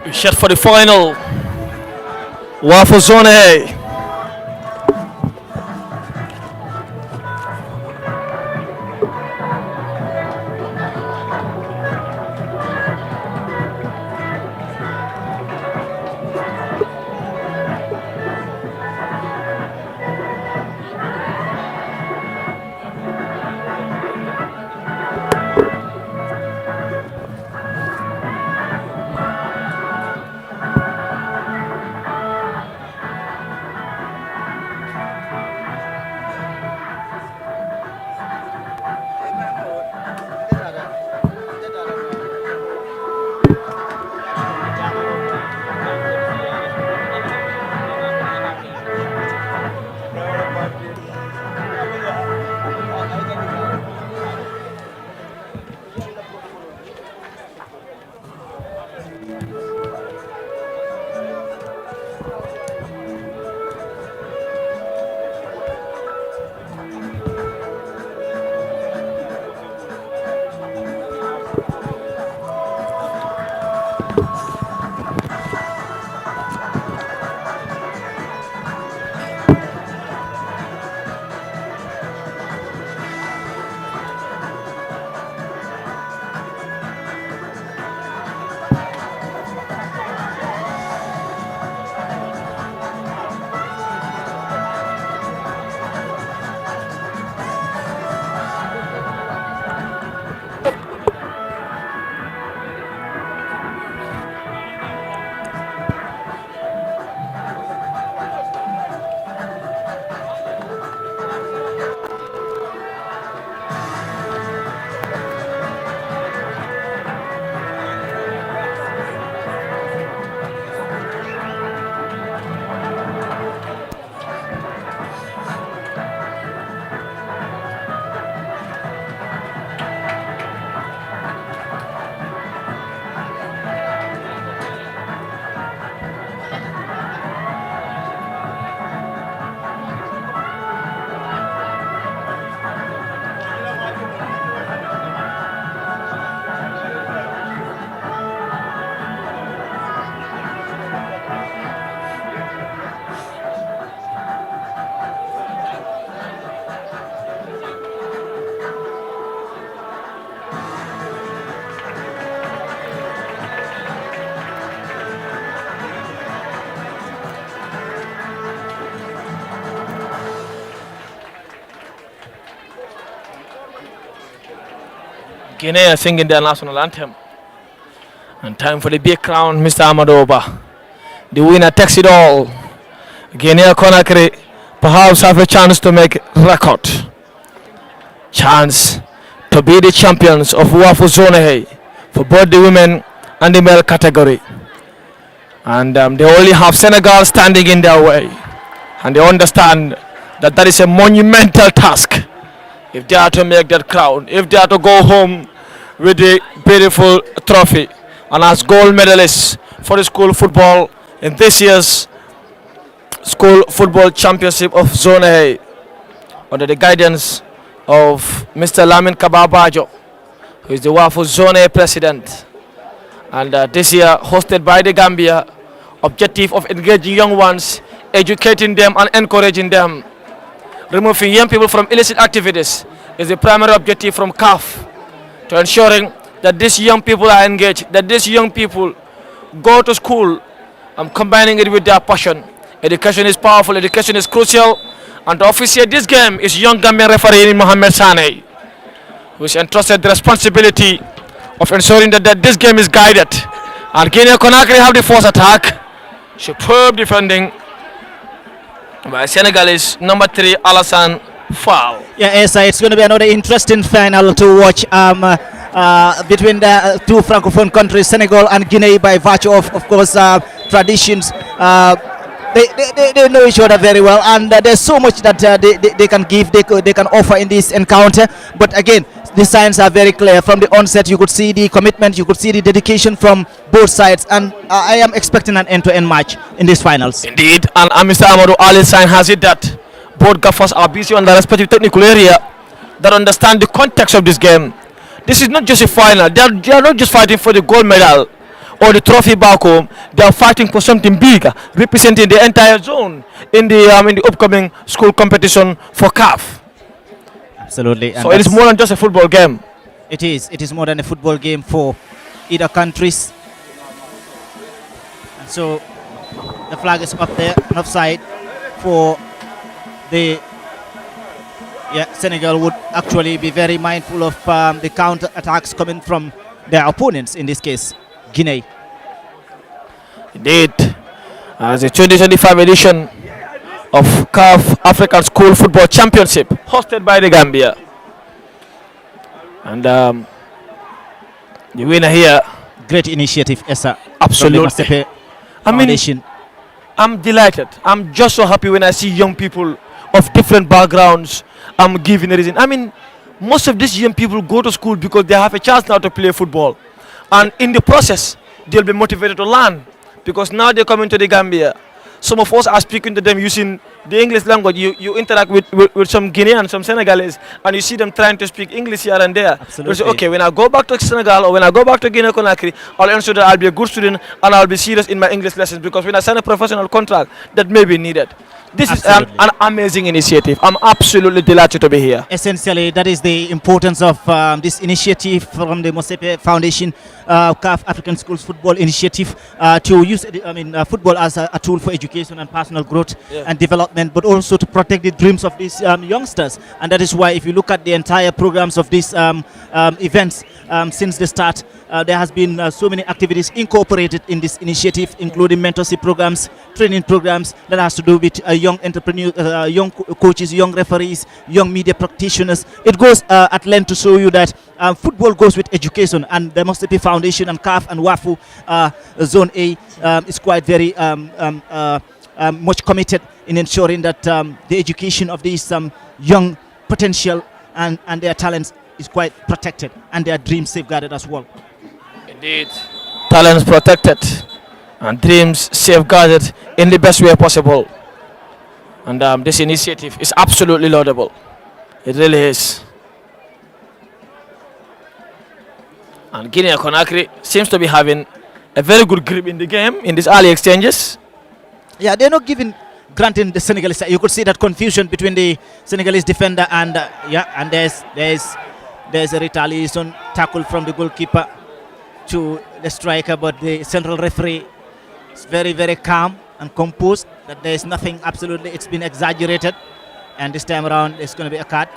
Shot for the final. Waffle Zone A. Guinea singing their national anthem. And time for the big crown, Mr. Amadoba. The winner takes it all. Guinea Conakry perhaps have a chance to make record. Chance to be the champions of Wafu Zone A for both the women and the male category. And they only have Senegal standing in their way. And they understand that that is a monumental task. If they are to make that crown, if they are to go home with the beautiful trophy and as gold medalists for the school football in this year's school football championship of Zone A under the guidance of Mr. Lamin Kababajo, who is the Wafu Zone A president. And this year hosted by the Gambia, objective of engaging young ones, educating them and encouraging them. Removing young people from illicit activities is the primary objective from CAF, to ensuring that these young people are engaged, that these young people go to school and combining it with their passion. Education is powerful, education is crucial, and to officiate this game is young Gambian referee Mohamed Sane, who is entrusted the responsibility of ensuring that this game is guided. And Guinea Conakry have the first attack. Superb defending by Senegalese number 3 Alassane Fall. Yeah, Esa, it's going to be another interesting final to watch between the two francophone countries, Senegal and Guinea, by virtue of course, traditions. They know each other very well, and there's so much that they can give, they can offer in this encounter. But again, the signs are very clear from the onset. You could see the commitment, you could see the dedication from both sides, and I am expecting an end-to-end match in these finals. Indeed, and Mr. Amadou Ali sign has it that both gaffers are busy on the respective technical area that understand the context of this game. This is not just a final. They are not just fighting for the gold medal, or the trophy back home, they are fighting for something bigger, representing the entire zone in the upcoming school competition for CAF. Absolutely. And So it is more than just a football game. it is. It is more than a football game for either countries. And so the flag is up there, and offside for the Senegal would actually be very mindful of the counter attacks coming from their opponents, in this case, Guinea. Indeed, as the 2025 edition of CAF African School Football Championship hosted by the Gambia. And the winner here. Great initiative, Essa. Absolutely. From the Masepe I mean, Foundation. I'm delighted. I'm just so happy when I see young people of different backgrounds giving a reason. I mean, most of these young people go to school because they have a chance now to play football. And in the process, they'll be motivated to learn because now they're coming to the Gambia. Some of us are speaking to them using the English language. You interact with some Guineans, some Senegalese, and you see them trying to speak English here and there. Absolutely. You say, okay, when I go back to Senegal or when I go back to Guinea-Conakry, I'll ensure that I'll be a good student and I'll be serious in my English lessons because when I sign a professional contract, that may be needed. This is an amazing initiative. I'm absolutely delighted to be here. Essentially, that is the importance of this initiative from the Mosepe Foundation, CAF African Schools Football Initiative, to use football as a tool for education and personal growth and development, but also to protect the dreams of these youngsters. And that is why, if you look at the entire programs of these events since the start, there has been so many activities incorporated in this initiative, including mentorship programs, training programs that has to do with young entrepreneurs, young coaches, young referees, young media practitioners. It goes at length to show you that football goes with education, and the Mosepe Foundation and CAF and WAFU Zone A is quite very much committed in ensuring that the education of these young potential and their talents is quite protected and their dreams safeguarded as well. Indeed, talents protected and dreams safeguarded in the best way possible. And this initiative is absolutely laudable. It really is. And Guinea-Conakry seems to be having a very good grip in the game in these early exchanges. Yeah, they're not granting the Senegalese. You could see that confusion between the Senegalese defender and and there's a retaliation tackle from the goalkeeper to the striker, but the central referee is very, very calm and composed. That there is nothing absolutely. It's been exaggerated, and this time around there's going to be a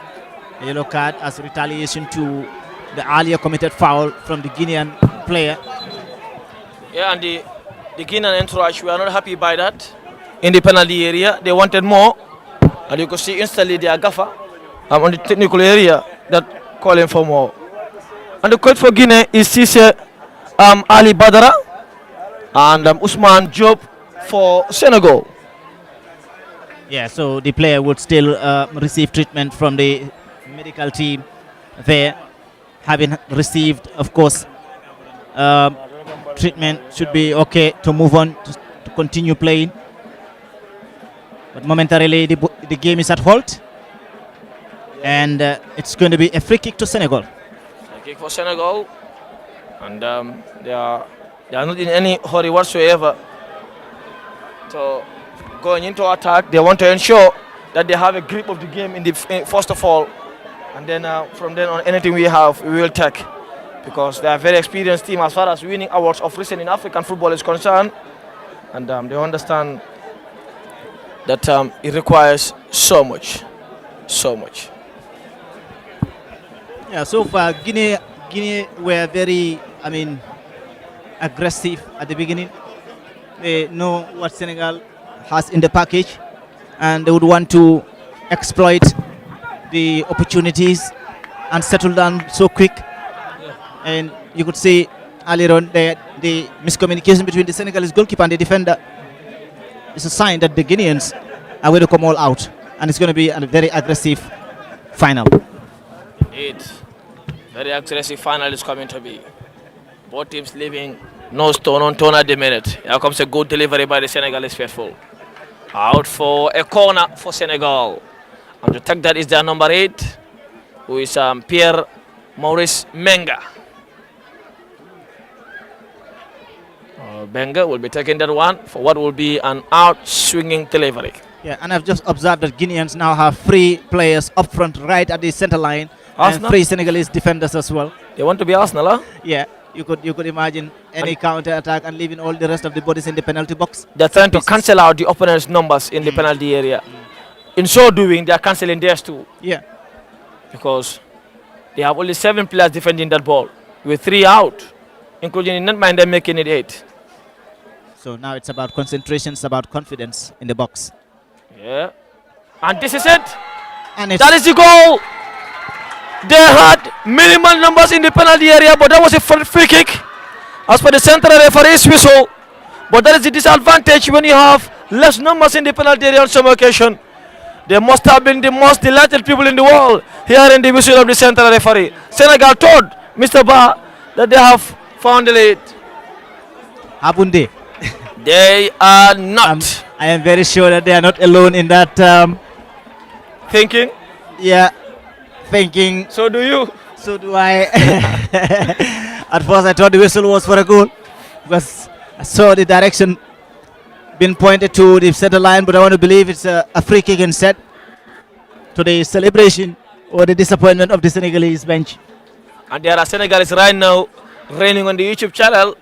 yellow card as retaliation to the earlier committed foul from the Guinean player. Yeah, and the Guinean entourage were not happy by that. In the penalty area, they wanted more, and you could see instantly their gaffer on the technical area that calling for more. And the coach for Guinea is Cisse Ali Badara and Usman Job for Senegal. Yeah, so the player would still receive treatment from the medical team there, having received, of course, treatment, should be okay to move on to continue playing. But momentarily the game is at halt, and it's going to be a free kick to Senegal. Free kick for Senegal, and they are not in any hurry whatsoever. So going into attack, they want to ensure that they have a grip of the game in first of all, and then from then on, anything we have, we will take, because they are a very experienced team as far as winning awards of recent in African football is concerned, and they understand that it requires so much. Yeah, so far Guinea were very, aggressive at the beginning. They know what Senegal has in the package, and they would want to exploit the opportunities and settle down so quick. And you could see earlier on the miscommunication between the Senegalese goalkeeper and the defender is a sign that the Guineans are going to come all out, and it's going to be a very aggressive final. Indeed, very aggressive final is coming to be. Both teams leaving no stone unturned at the minute. Here comes a good delivery by the Senegalese faithful. Out for a corner for Senegal. And to take that is their number 8, who is Pierre Maurice Menga. Well, Benga will be taking that one for what will be an out swinging delivery. Yeah, and I've just observed that Guineans now have 3 players up front, right at the center line, and Arsenal? 3 Senegalese defenders as well. They want to be Arsenal, huh? Yeah, you could imagine any counter attack and leaving all the rest of the bodies in the penalty box. They're trying to cancel out the opponent's numbers in the penalty area. In so doing, they are cancelling theirs too, Yeah, because they have only 7 players defending that ball, with 3 out, including the netminder making it 8. so now it's about concentration, it's about confidence in the box. Yeah. And this is it. And it's That is the goal. They had minimal numbers in the penalty area, but that was a free kick as per the central referee's whistle. But that is the disadvantage when you have less numbers in the penalty area on some occasion. They must have been the most delighted people in the world here in the whistle of the central referee. Senegal told Mr. Ba that they have found the lead. Abunde. They are not I am very sure that they are not alone in that. thinking. Yeah, thinking. So do you. So do I. At first, I thought the whistle was for a goal because I saw the direction being pointed to the center line, but I want to believe it's a free kick instead to the celebration or the disappointment of the Senegalese bench. And there are Senegalese right now raining on the YouTube channel.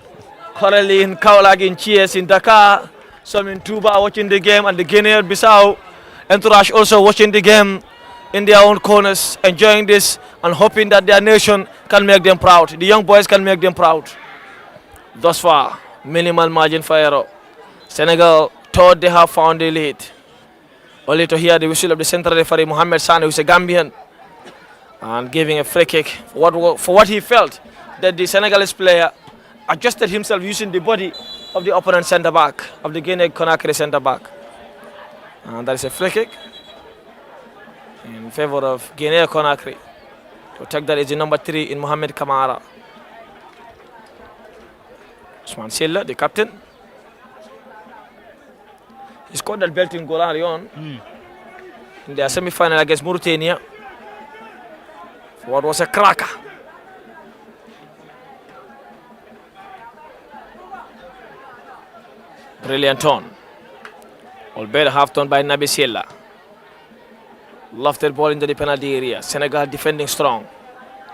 Currently in Kaolack, in Chies, in Dakar. Some in Tuba watching the game, and the Guinea Bissau entourage also watching the game in their own corners, enjoying this and hoping that their nation can make them proud. The young boys can make them proud. Thus far, minimal margin for error. Senegal thought they have found the lead. Only to hear the whistle of the central referee, Mohamed Sane, who is a Gambian, and giving a free kick for what he felt that the Senegalese player adjusted himself using the body of the opponent centre back, of the Guinea Conakry centre back. And that is a free kick in favor of Guinea Conakry. To take that is the number 3 in Mohamed Kamara. Usman Silla, the captain. He scored that belting goal early on in their semi-final against Mauritania. What was a cracker. Brilliant on. Albeit half turn by Nabi Silla. Lofted ball into the penalty area. Senegal defending strong.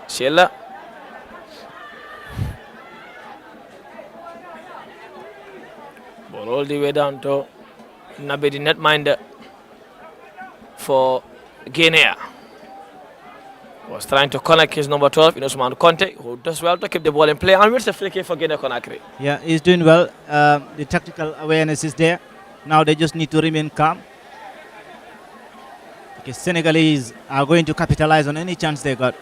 Silla. Ball all the way down to Nabi, the netminder for Guinea. Was trying to connect his number 12 in Usman Conte, who does well to keep the ball in play. And it's a free kick for Guinea Conakry. Yeah, he's doing well. The tactical awareness is there. Now they just need to remain calm. Because Senegalese are going to capitalize on any chance they got.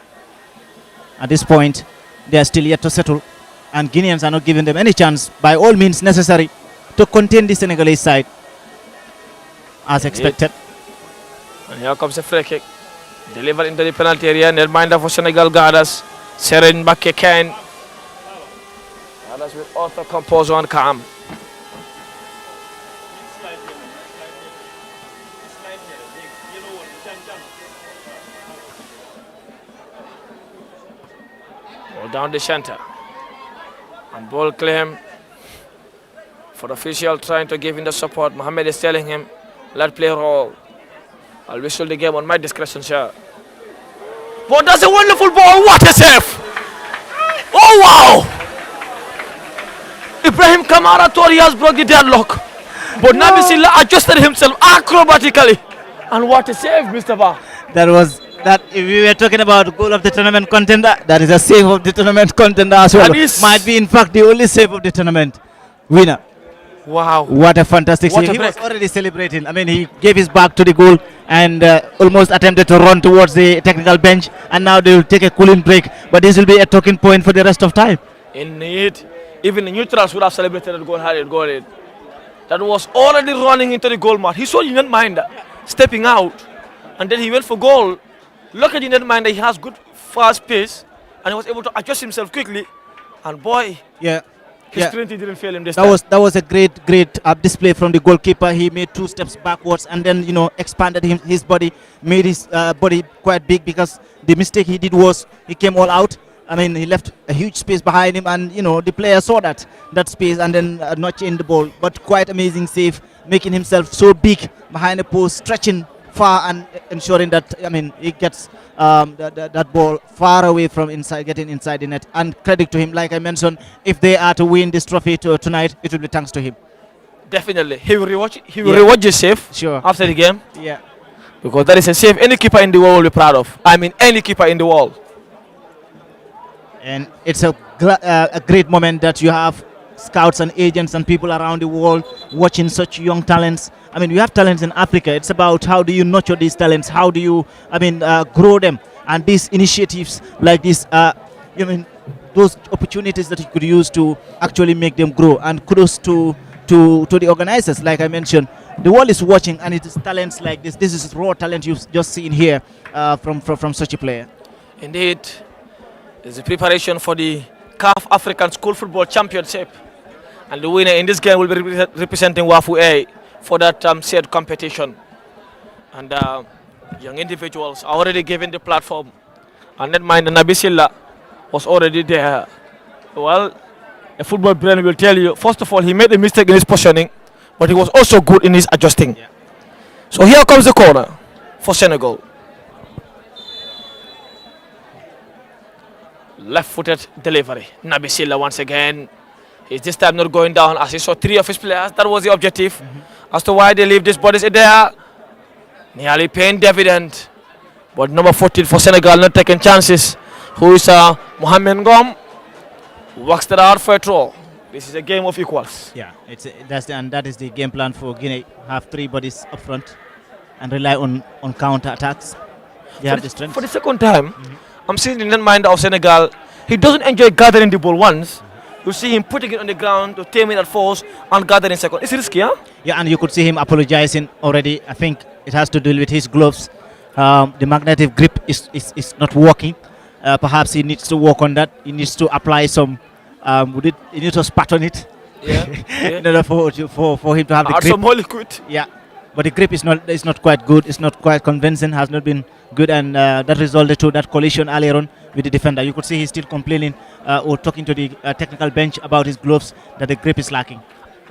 At this point, they are still yet to settle. And Guineans are not giving them any chance, by all means necessary, to contain the Senegalese side, as expected. And here comes a free kick. Delivered into the penalty area. Netminder for Senegal Gardas. Seren Bakke Kane. Gardas with author, composure and calm. Ball down the center. And ball claim for the official trying to give him the support. Mohamed is telling him, let play roll. I'll whistle the game on my discretion, sir. But that's a wonderful ball. What a save! Oh, wow! Ibrahim Kamara thought he has broke the deadlock. But Nabi Silla adjusted himself acrobatically. And what a save, Mr. Ba. That was that. If we were talking about goal of the tournament contender, that is a save of the tournament contender as well. Might be, in fact, the only save of the tournament winner. Wow. What a fantastic save. He was already celebrating. I mean, he gave his back to the goal and almost attempted to run towards the technical bench. And now they will take a cooling break. But this will be a talking point for the rest of time. Indeed. Even the neutrals would have celebrated that goal had it gone in. That was already running into the goal mat. He saw the netminder stepping out. And then he went for goal. Look at the netminder. He has good fast pace. And he was able to adjust himself quickly. And boy. Yeah. His trinity didn't fail him this time. That was a great display from the goalkeeper. He made 2 steps backwards and then expanded his body, made his body quite big, because the mistake he did was he came all out I mean, he left a huge space behind him, and the player saw that space and then notched in the ball. But quite amazing save, making himself so big behind the post, stretching far and ensuring that he gets that ball far away from inside, getting inside the net. And credit to him, like I mentioned, if they are to win this trophy tonight, it will be thanks to him. Definitely, he will rewatch. He will rewatch the save Sure. after the game. Yeah. Because that is a save any keeper in the world will be proud of. I mean, any keeper in the world. And it's a great moment that you have scouts and agents and people around the world watching such young talents. I mean, we have talents in Africa. It's about how do you nurture these talents? How do you, grow them? And these initiatives like this, those opportunities that you could use to actually make them grow. And kudos to the organizers, like I mentioned. The world is watching, and it is talents like this. This is raw talent you've just seen here from such a player. Indeed, it's a preparation for the CAF African School Football Championship, and the winner in this game will be representing Wafu A for that said competition. And young individuals are already given the platform, and that mind Nabisilla was already there. Well, a football brain will tell you, first of all, he made a mistake in his positioning, but he was also good in his adjusting. Yeah. So here comes the corner for Senegal. Left-footed delivery. Nabi Silla once again. He's this time not going down as he saw three of his players. That was the objective. As to why they leave these bodies there. Nearly paying dividend. But number 14 for Senegal not taking chances. Who is Mohamed Ngom. Works that out for a throw. This is a game of equals. Yeah, that is the game plan for Guinea. Have three bodies up front and rely on counter attacks. They have the strength. For the second time, I'm seeing the net mind of Senegal. He doesn't enjoy gathering the ball once. You see him putting it on the ground to tame it at force and gathering second. It's risky, huh? Yeah, and you could see him apologizing already. I think it has to do with his gloves. The magnetic grip is not working. Perhaps he needs to work on that. He needs to apply some. He needs to spat on it. Yeah. In order for him to have the grip. Some more liquid. Yeah, but the grip is not quite good. It's not quite convincing. Has not been good, and that resulted to that collision earlier on with the defender. You could see he's still complaining or talking to the technical bench about his gloves, that the grip is lacking.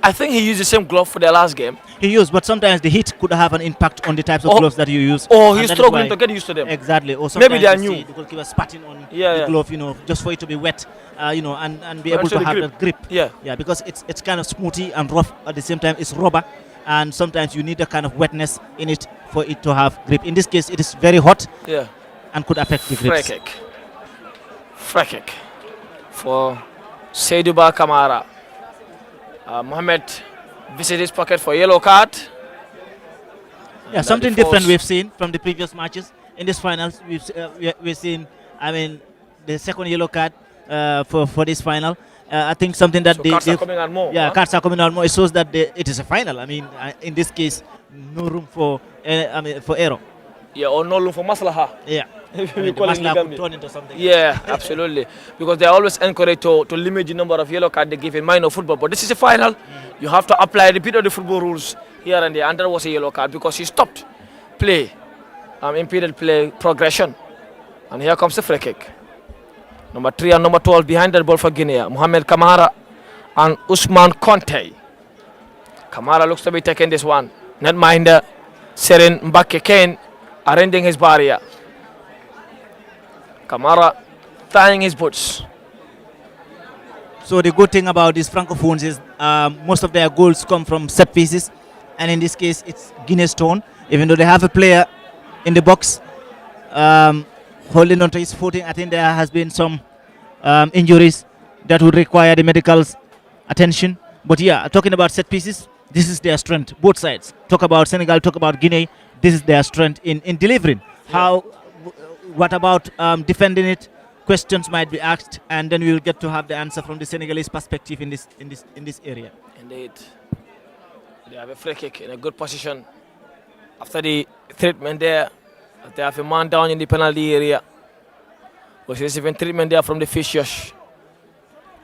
I think he used the same glove for the last game. He used, but sometimes the heat could have an impact on the types of gloves that you use. Or he's struggling to get used to them. Exactly. Or maybe they are new. The goalkeeper spatting on the glove, just for it to be wet, and be able to have that grip. Yeah, because it's kind of smoothy and rough at the same time. It's rubber, and sometimes you need a kind of wetness in it for it to have grip. In this case, it is very hot. Yeah. And could affect the grip. Free kick for Seydouba Kamara. Mohamed visited his pocket for a yellow card. Yeah, something different we've seen from the previous matches. In this finals, we've seen, the second yellow card for this final. I think something that cards are coming out more. Yeah, cards are coming out more. It shows that it is a final. In this case, no room for error. Yeah, or no room for maslaha. Yeah. Maslaha could turn into something. Yeah, absolutely. Because they are always encouraged to limit the number of yellow cards they give in minor football. But this is a final. You have to apply a bit of the football rules here and there. And that was a yellow card because he stopped play, impeded play progression. And here comes the free kick. Number 3 and number 12 behind that ball for Guinea. Mohamed Kamara and Usman Conte. Kamara looks to be taking this one. Netminder Serin Mbake Kane arranging his barrier. Kamara tying his boots. So the good thing about these Francophones is most of their goals come from set pieces. And in this case, it's Guinea's turn. Even though they have a player in the box holding onto his footing, I think there has been some injuries that would require the medical's attention. But yeah, talking about set pieces, this is their strength, both sides. Talk about Senegal, talk about Guinea. This is their strength in delivering. Yeah. What about defending it? Questions might be asked, and then we will get to have the answer from the Senegalese perspective in this area. Indeed, they have a free kick in a good position. After the treatment there, they have a man down in the penalty area. Was receiving treatment there from the physios.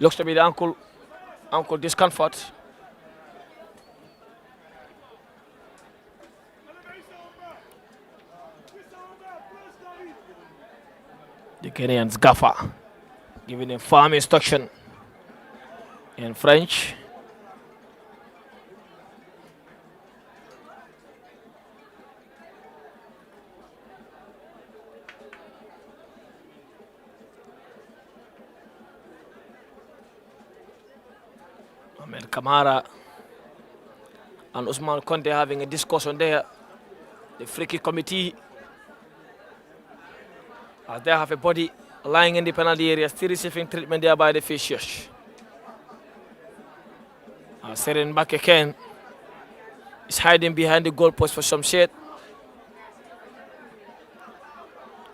Looks to be the ankle discomfort. The Ghanaians gaffer. giving him firm instruction in French. Ahmed Kamara and Usman Conte having a discussion there. The free kick committee, as they have a body lying in the penalty area, still receiving treatment there by the officials. Seren Bakeken is hiding behind the goalpost for some shade.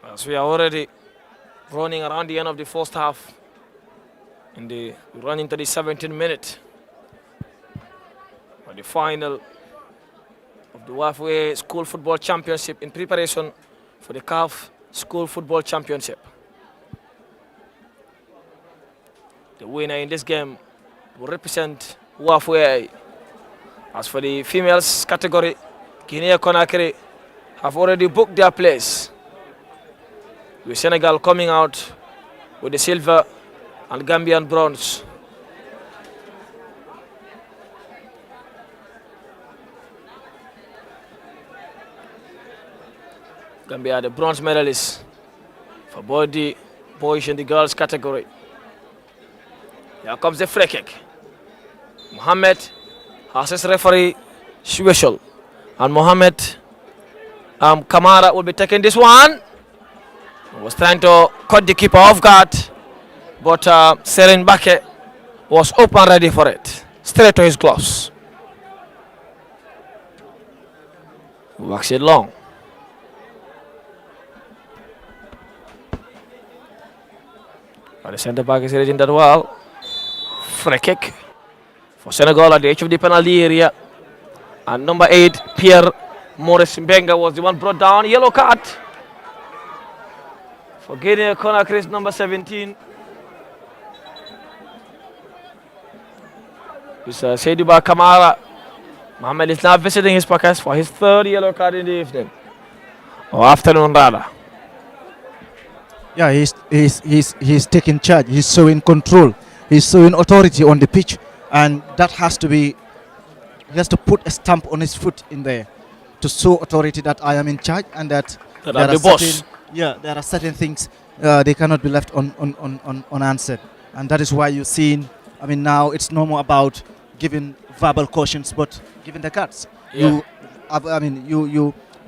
As we are already running around the end of the first half, running to the 17th minute of the final of the Wafwe School Football Championship in preparation for the CAF School Football Championship. The winner in this game will represent Wafwe. As for the females category, Guinea Conakry have already booked their place, with Senegal coming out with the silver and Gambian bronze. Gambia are the bronze medalists for both the boys and the girls category. Here comes the free kick. Mohamed has his referee special, and Mohamed Kamara will be taking this one. He was trying to cut the keeper off guard, but Seren Bake was up and ready for it. Straight to his gloves. Works it long. And the centre back is reaching that well. Free kick for Senegal at the edge of the penalty area. And number 8, Pierre Maurice Mbenga, was the one brought down. Yellow card for Guinea Conakry's number 17. It's Seidiba Kamara. Mohamed is now visiting his pockets for his 3rd yellow card in the evening. Or afternoon rather. Yeah, he's taking charge. He's showing control. He's showing authority on the pitch, and that has to be. He has to put a stamp on his foot in there to show authority that I am in charge, and that I'm the boss. There are certain things they cannot be left unanswered, and that is why you're seeing. I mean, now it's no more about giving verbal cautions, but giving the cards. Yeah.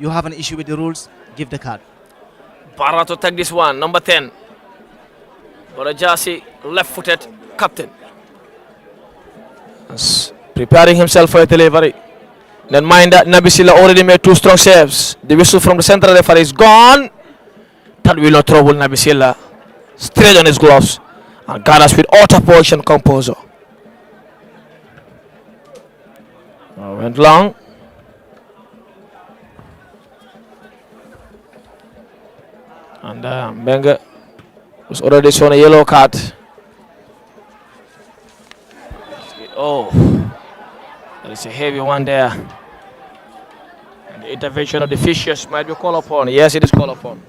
You have an issue with the rules. Give the card. Barra to take this one, number 10. Borajasi, left-footed captain. Preparing himself for a delivery. Then mind that Nabisila already made 2 strong saves. The whistle from the central referee is gone. That will not trouble Nabisila. Straight on his gloves and gathers with utter poise and composure. Went long. And Benga was already shown a yellow card. Oh, that is a heavy one there. And the intervention of the officials might be called upon. Yes, it is called upon.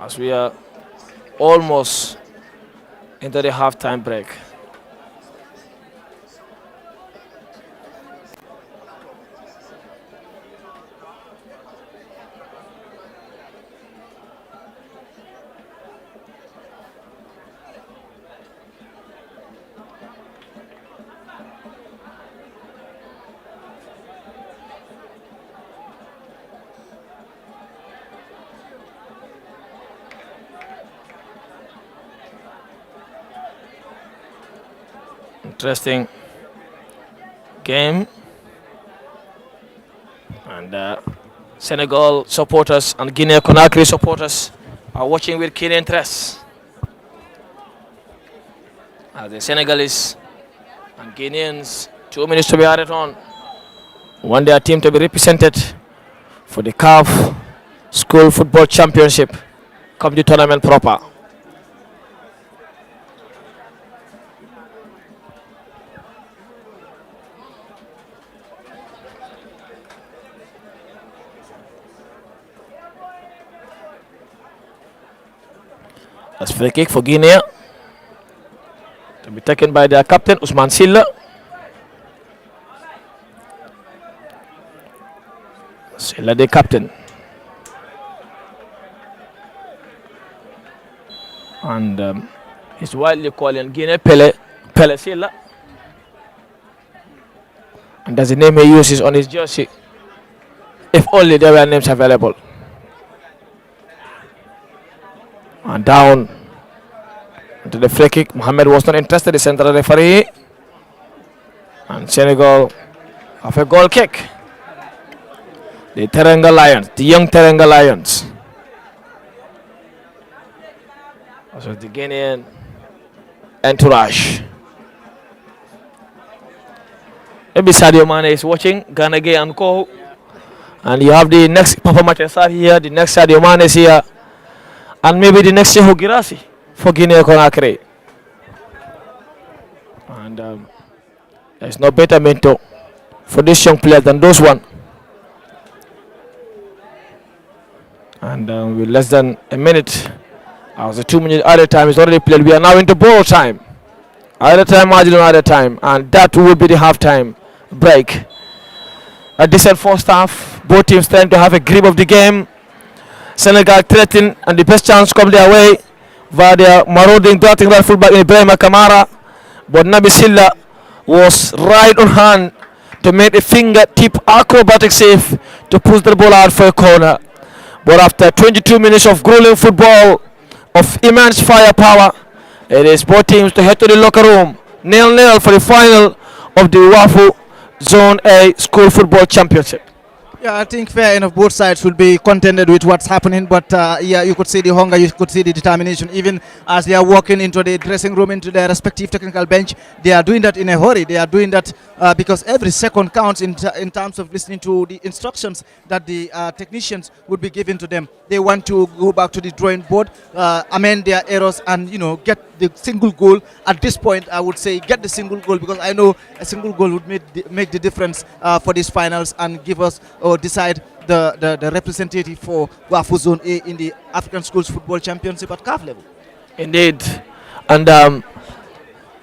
As we are almost into the halftime break. Interesting game, and Senegal supporters and Guinea Conakry supporters are watching with keen interest as the Senegalese and Guineans 2 minutes to be added on. Want their team to be represented for the CAF School Football Championship come the tournament proper. That's free kick for Guinea. To be taken by their captain, Usman Silla. Silla, the captain. And he's widely called in Guinea Pele Silla. And that's the name he uses on his jersey. If only there were names available. And down to the free kick. Mohamed was not interested, the central referee. And Senegal have a goal kick. The Teranga Lions, the young Teranga Lions. Also the Guinean entourage. Maybe Sadio Mane is watching, Ghana Gay and Co. And you have the next Papa Matesar here, the next Sadio Mane is here. And maybe the next Shehu Girassi for Guinea Conakry. And there's no better mentor for this young player than those one. And with less than a minute, as the 2 minute added time is already played, we are now into ball time. Added time, marginal added time, and that will be the halftime break. A decent first half, both teams trying to have a grip of the game. Senegal threatening, and the best chance come their way via their marauding, darting right fullback in Ibrahima Kamara. But Nabi Silla was right on hand to make a fingertip acrobatic save to push the ball out for a corner. But after 22 minutes of grueling football, of immense firepower, it is both teams to head to the locker room. 0-0 for the final of the WAFU Zone A School Football Championship. Yeah, I think fair enough. Both sides will be contented with what's happening, but yeah, you could see the hunger, you could see the determination, even as they are walking into the dressing room, into their respective technical bench. They are doing that in a hurry. They are doing that because every second counts in terms of listening to the instructions that the technicians would be giving to them. They want to go back to the drawing board, amend their errors, and get the single goal. At this point, I would say get the single goal, because I know a single goal would make the difference for these finals and give us or decide the representative for WAFU Zone A in the African Schools Football Championship at CAF level. Indeed. And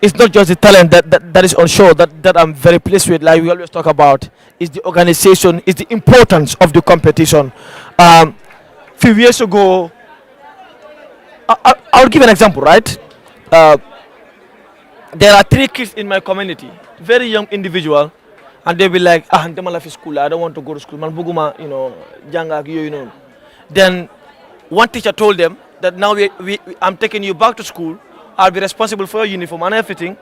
it's not just the talent that is on show that I'm very pleased with, like we always talk about. Is the organization, is the importance of the competition. Few years ago, I'll give an example, right? There are 3 kids in my community, very young individual, and they'll be like, I'm life is school, I don't want to go to school, man buguma, janga, Then one teacher told them that now I'm taking you back to school, I'll be responsible for your uniform and everything,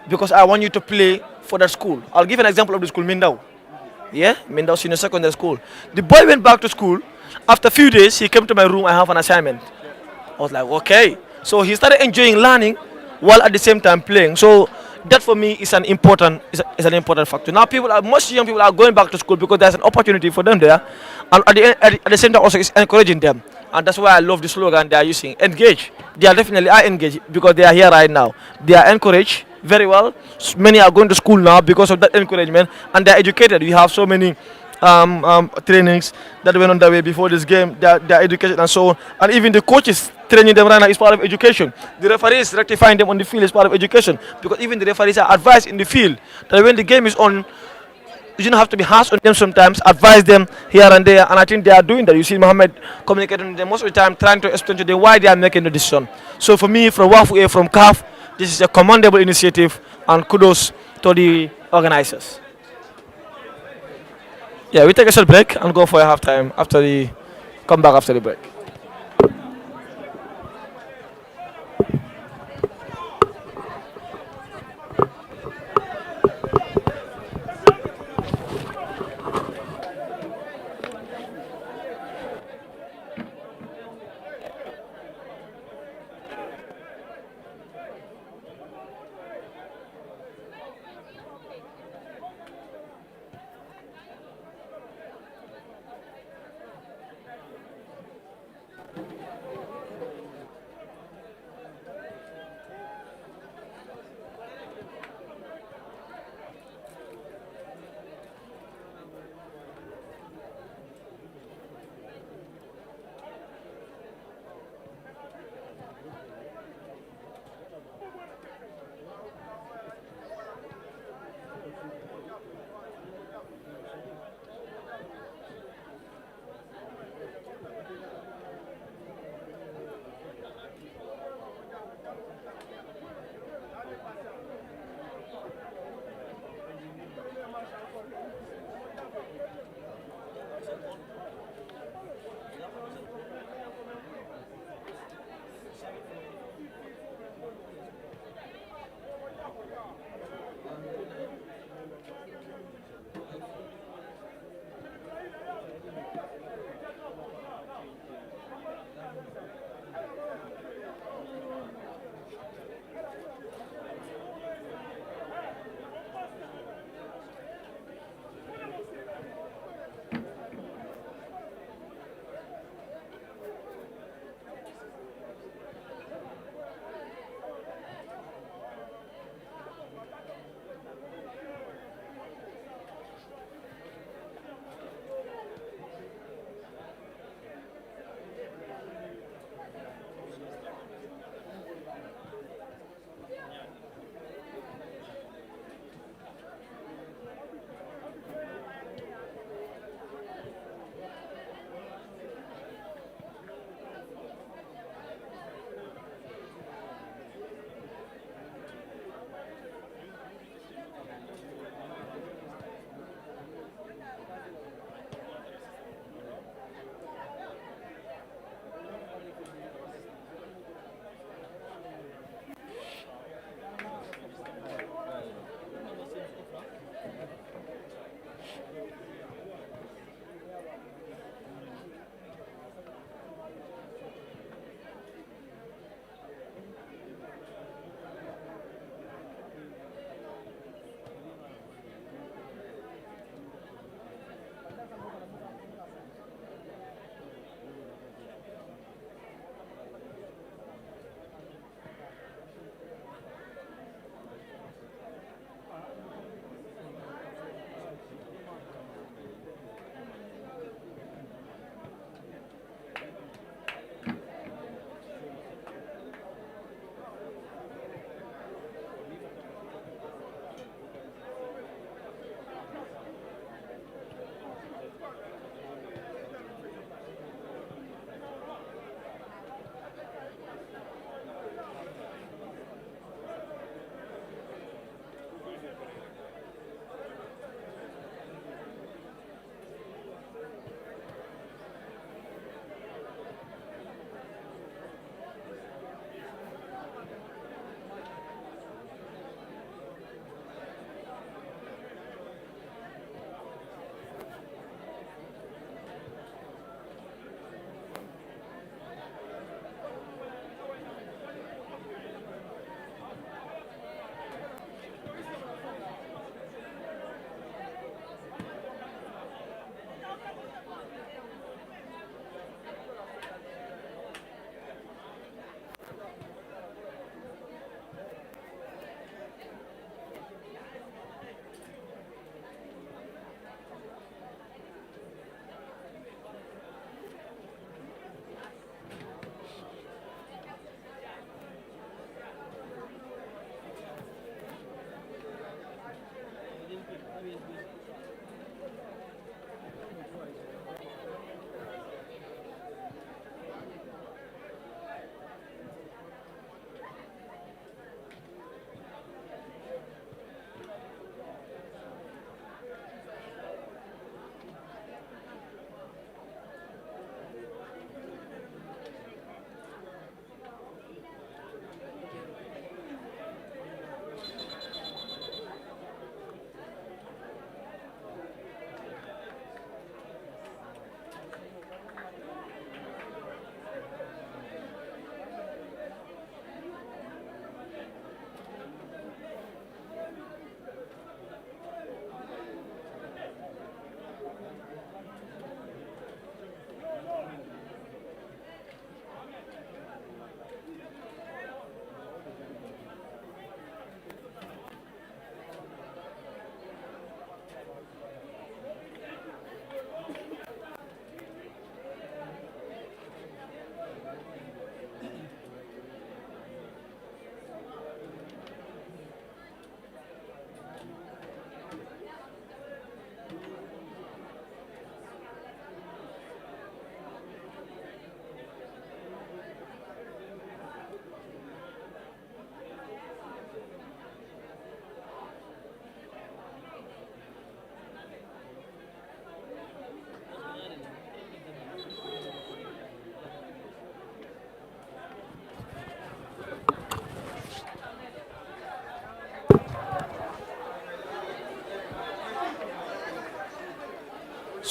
because I want you to play for that school. I'll give an example of the school, Mindau. Yeah, Mindau Senior Secondary School. The boy went back to school. After a few days, he came to my room, I have an assignment. I was like, okay. So he started enjoying learning while at the same time playing. So that for me is an important factor. Now most young people are going back to school because there's an opportunity for them there, and at the same time also it's encouraging them. And that's why I love the slogan they are using. Engage. They are definitely engaged because they are here right now. They are encouraged very well. Many are going to school now because of that encouragement, and they are educated. We have so many trainings that went on the way before this game. They are educated and so on. And even the coaches training them right now is part of education. The referees rectifying them on the field is part of education, because even the referees are advised in the field that when the game is on, you don't have to be harsh on them sometimes, advise them here and there, and I think they are doing that. You see Mohammed communicating with them most of the time, trying to explain to them why they are making the decision. So for me, from WAFU A, from CAF, this is a commendable initiative, and kudos to the organizers. Yeah, we take a short break and go for a halftime come back after the break.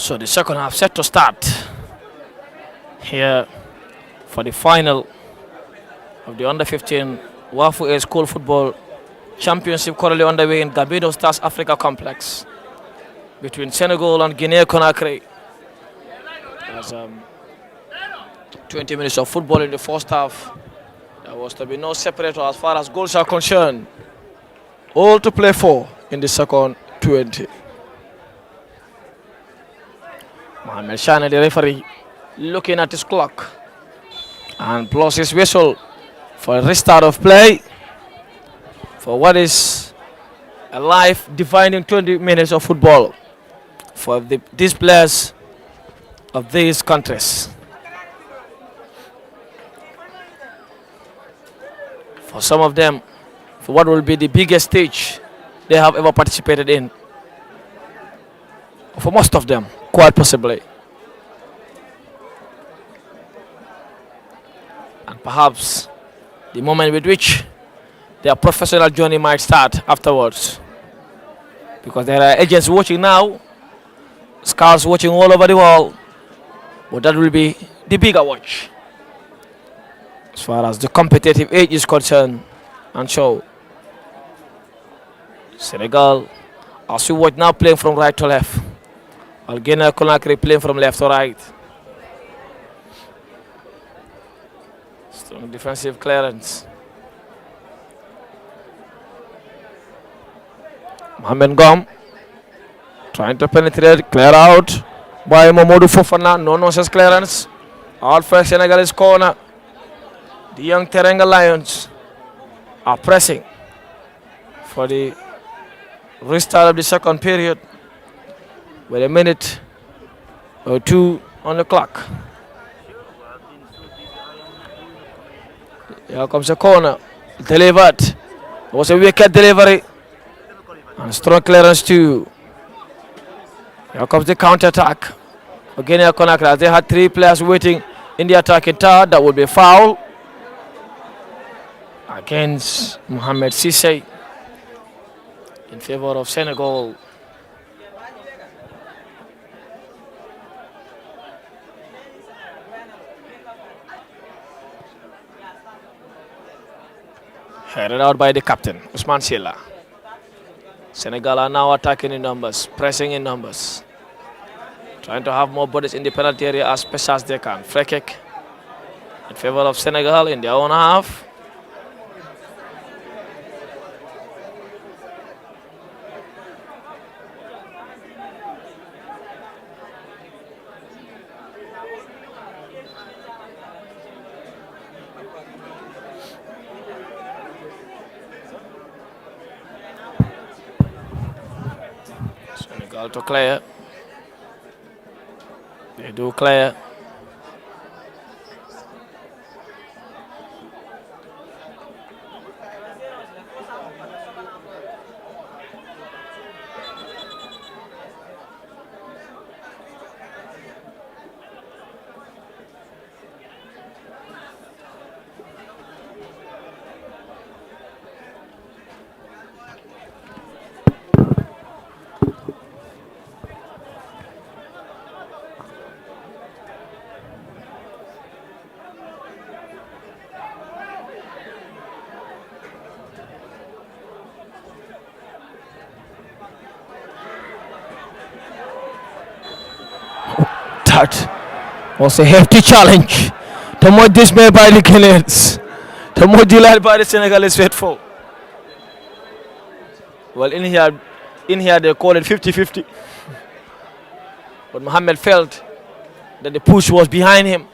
So the second half set to start here for the final of the under-15 Wafu A School Football Championship currently underway in Gabino Stars Africa Complex between Senegal and Guinea Conakry. There's 20 minutes of football in the first half. There was to be no separator as far as goals are concerned. All to play for in the second 20. Mohamed Shane, the referee, looking at his clock and blows his whistle for a restart of play for what is a life-defining 20 minutes of football for these players of these countries. For some of them, for what will be the biggest stage they have ever participated in. For most of them, quite possibly. And perhaps the moment with which their professional journey might start afterwards. Because there are agents watching now, scouts watching all over the world, but that will be the bigger watch as far as the competitive age is concerned. And so, Senegal, as we watch now, playing from right to left, while Guinea Conakry playing from left to right. Strong defensive clearance. Mohamed Gom trying to penetrate, clear out by Mamadou Fofana. No nonsense clearance. Out for Senegalese corner. The young Teranga Lions are pressing for the restart of the second period with a minute or two on the clock. Here comes a corner. Delivered. It was a wicked delivery. And strong clearance too. Here comes the counter-attack. Again, Conakry, they had three players waiting in the attacking third. That would be a foul against Mohamed Cissé in favor of Senegal. Headed out by the captain, Ousmane Silla. Senegal are now attacking in numbers, pressing in numbers, trying to have more bodies in the penalty area as best as they can. Free kick in favor of Senegal in their own half. Senegal to clear. They do clear. That was a hefty challenge. The more dismayed by the Guineans, the more delighted by the Senegalese faithful. Well, in here they call it 50-50. But Mohamed felt that the push was behind him.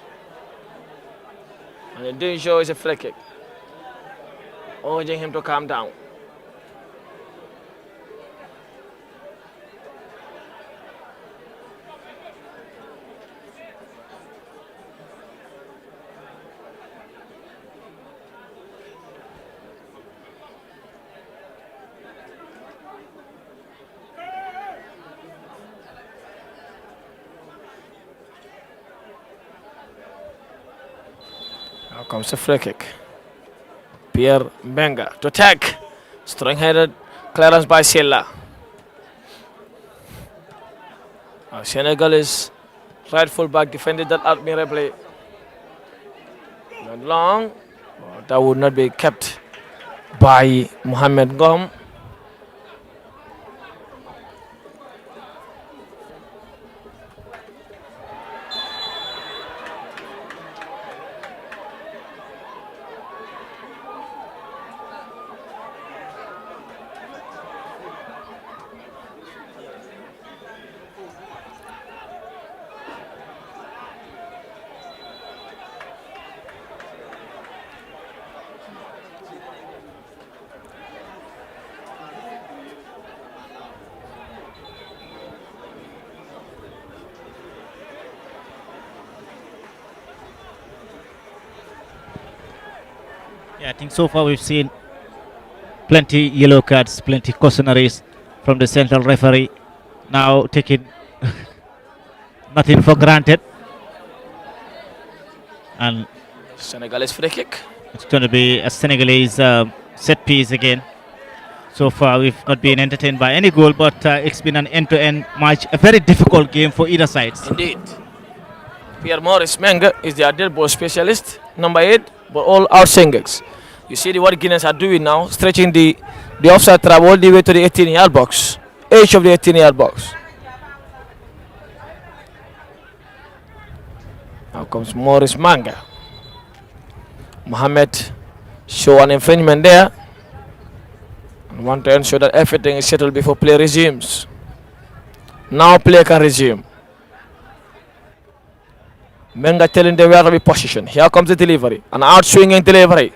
And the danger is a free kick, urging him to calm down. Now comes a free kick. Pierre Benga to attack. Strong-headed clearance by Silla. Senegal's right full back defended that admirably. Went long. But that would not be kept by Mohamed Gom. Yeah, I think so far we've seen plenty yellow cards, plenty cautionaries from the central referee. Now taking nothing for granted, and Senegalese free kick. it's going to be a Senegalese set piece again. So far, we've not been entertained by any goal, but it's been an end-to-end match, a very difficult game for either side. Indeed. Pierre Maurice Menga is the dead ball specialist, number 8, but all outsingers. You see what Guineans are doing now, stretching the offside trap all the way to the 18-yard box, edge of the 18-yard box. Now comes Maurice Manga. Mohamed show an infringement there. And want to ensure that everything is settled before play resumes. Now play can resume. Menga telling them where to be positioned. Here comes the delivery. An out-swinging delivery.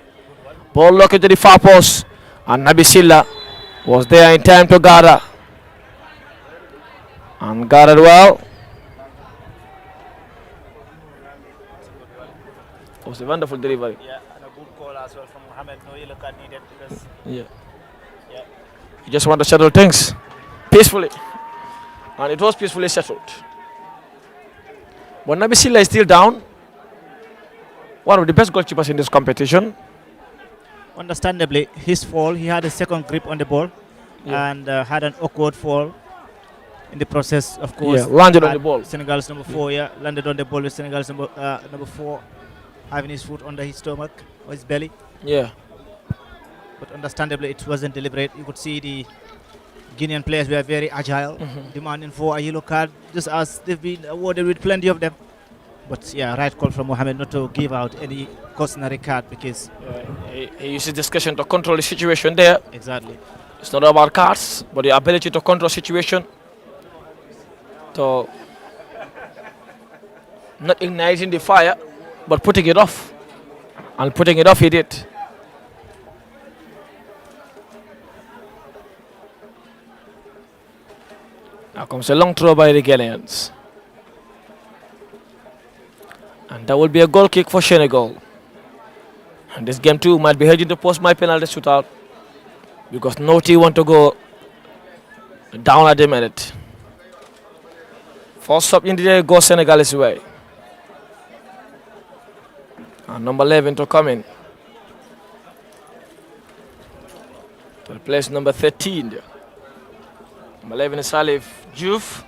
Ball locked to the far post. And Nabi Silla was there in time to gather. And gathered well. It was a wonderful delivery. Yeah, and a good call as well from Mohamed. No yellow card needed because You just want to settle things peacefully. And it was peacefully settled. But Nabi Silla is still down. One of the best goalkeepers in this competition. understandably his fall. He had a second grip on the ball and had an awkward fall in the process. Of course, landed on the ball. Senegal's number 4, landed on the ball with Senegal's number 4 having his foot under his stomach or his belly. Yeah. But understandably, it wasn't deliberate. You could see the Guinean players were very agile, demanding for a yellow card, just as they've been awarded with plenty of them. But yeah, right call from Mohamed not to give out any cautionary card because he uses discussion to control the situation there. exactly. It's not about cards, but the ability to control situation. To not igniting the fire, but putting it off. And putting it off he did. Now comes a long throw by the Ghanaians. And that will be a goal kick for Senegal. And this game too might be heading to post my penalty shootout because no team want to go down at the minute. First up in the day goes Senegal's way. And number 11 to come in. To replace number 13 there. Number 11 is Salif Diouf.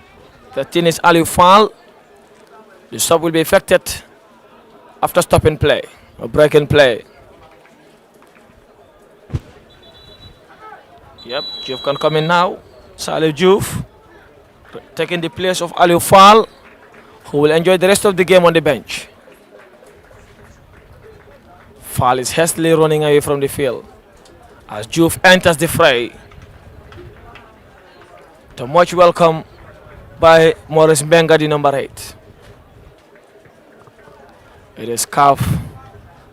13 is Aliou Fall. The stop will be effected after stopping play or breaking play. Yep, Diouf can come in now. Salif Diouf taking the place of Aliou Fall, who will enjoy the rest of the game on the bench. Fall is hastily running away from the field as Diouf enters the fray. To much welcome by Maurice Mbenga, the number 8. It is CAF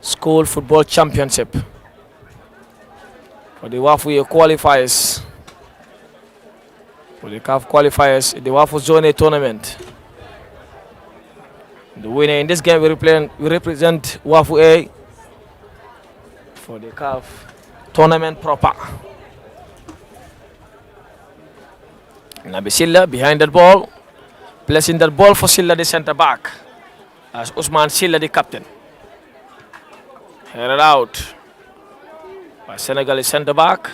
School Football Championship for the WAFU qualifiers. For the CAF qualifiers in the WAFU Zone A tournament. The winner in this game will represent WAFU A for the CAF tournament proper. Nabi Silla behind that ball, placing that ball for Silla, the centre back, as Usman Silla, the captain. Headed out by Senegalese centre back.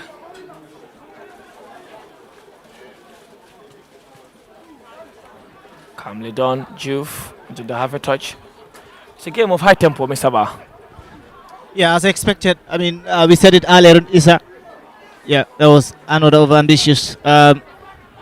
Calmly done. Juve did they have a touch? It's a game of high tempo, Mr. Ba. Yeah, as expected. I mean, we said it earlier, Isa. Yeah, that was another of ambitious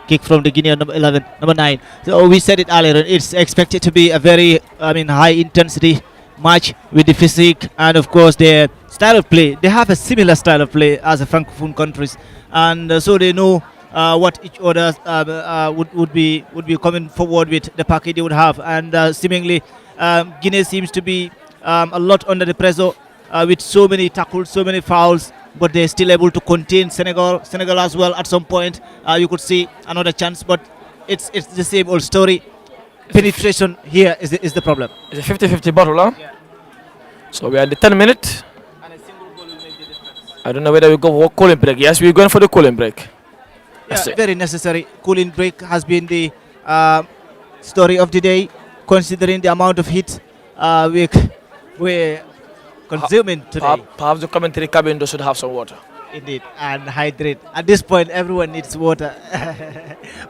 kick from the Guinea number 11, number 9. So we said it earlier. It's expected to be a very, I mean, high intensity match with the physique and of course their style of play. They have a similar style of play as the francophone countries, and so they know what each other would be coming forward with the package they would have, and seemingly Guinea seems to be a lot under the pressure with so many tackles, so many fouls, but they're still able to contain Senegal. Senegal as well. At some point, you could see another chance, but it's the same old story. Penetration here is the problem. It's a 50-50 battle, huh? Yeah. So we are at the 10 minute. And a single goal will make the difference. I don't know whether we go for cooling break. Yes, we're going for the cooling break. Yeah, That's it. very necessary. Cooling break has been the story of the day, considering the amount of heat we're consuming today. Perhaps the commentary cabin should have some water. Indeed, and hydrate. At this point, everyone needs water.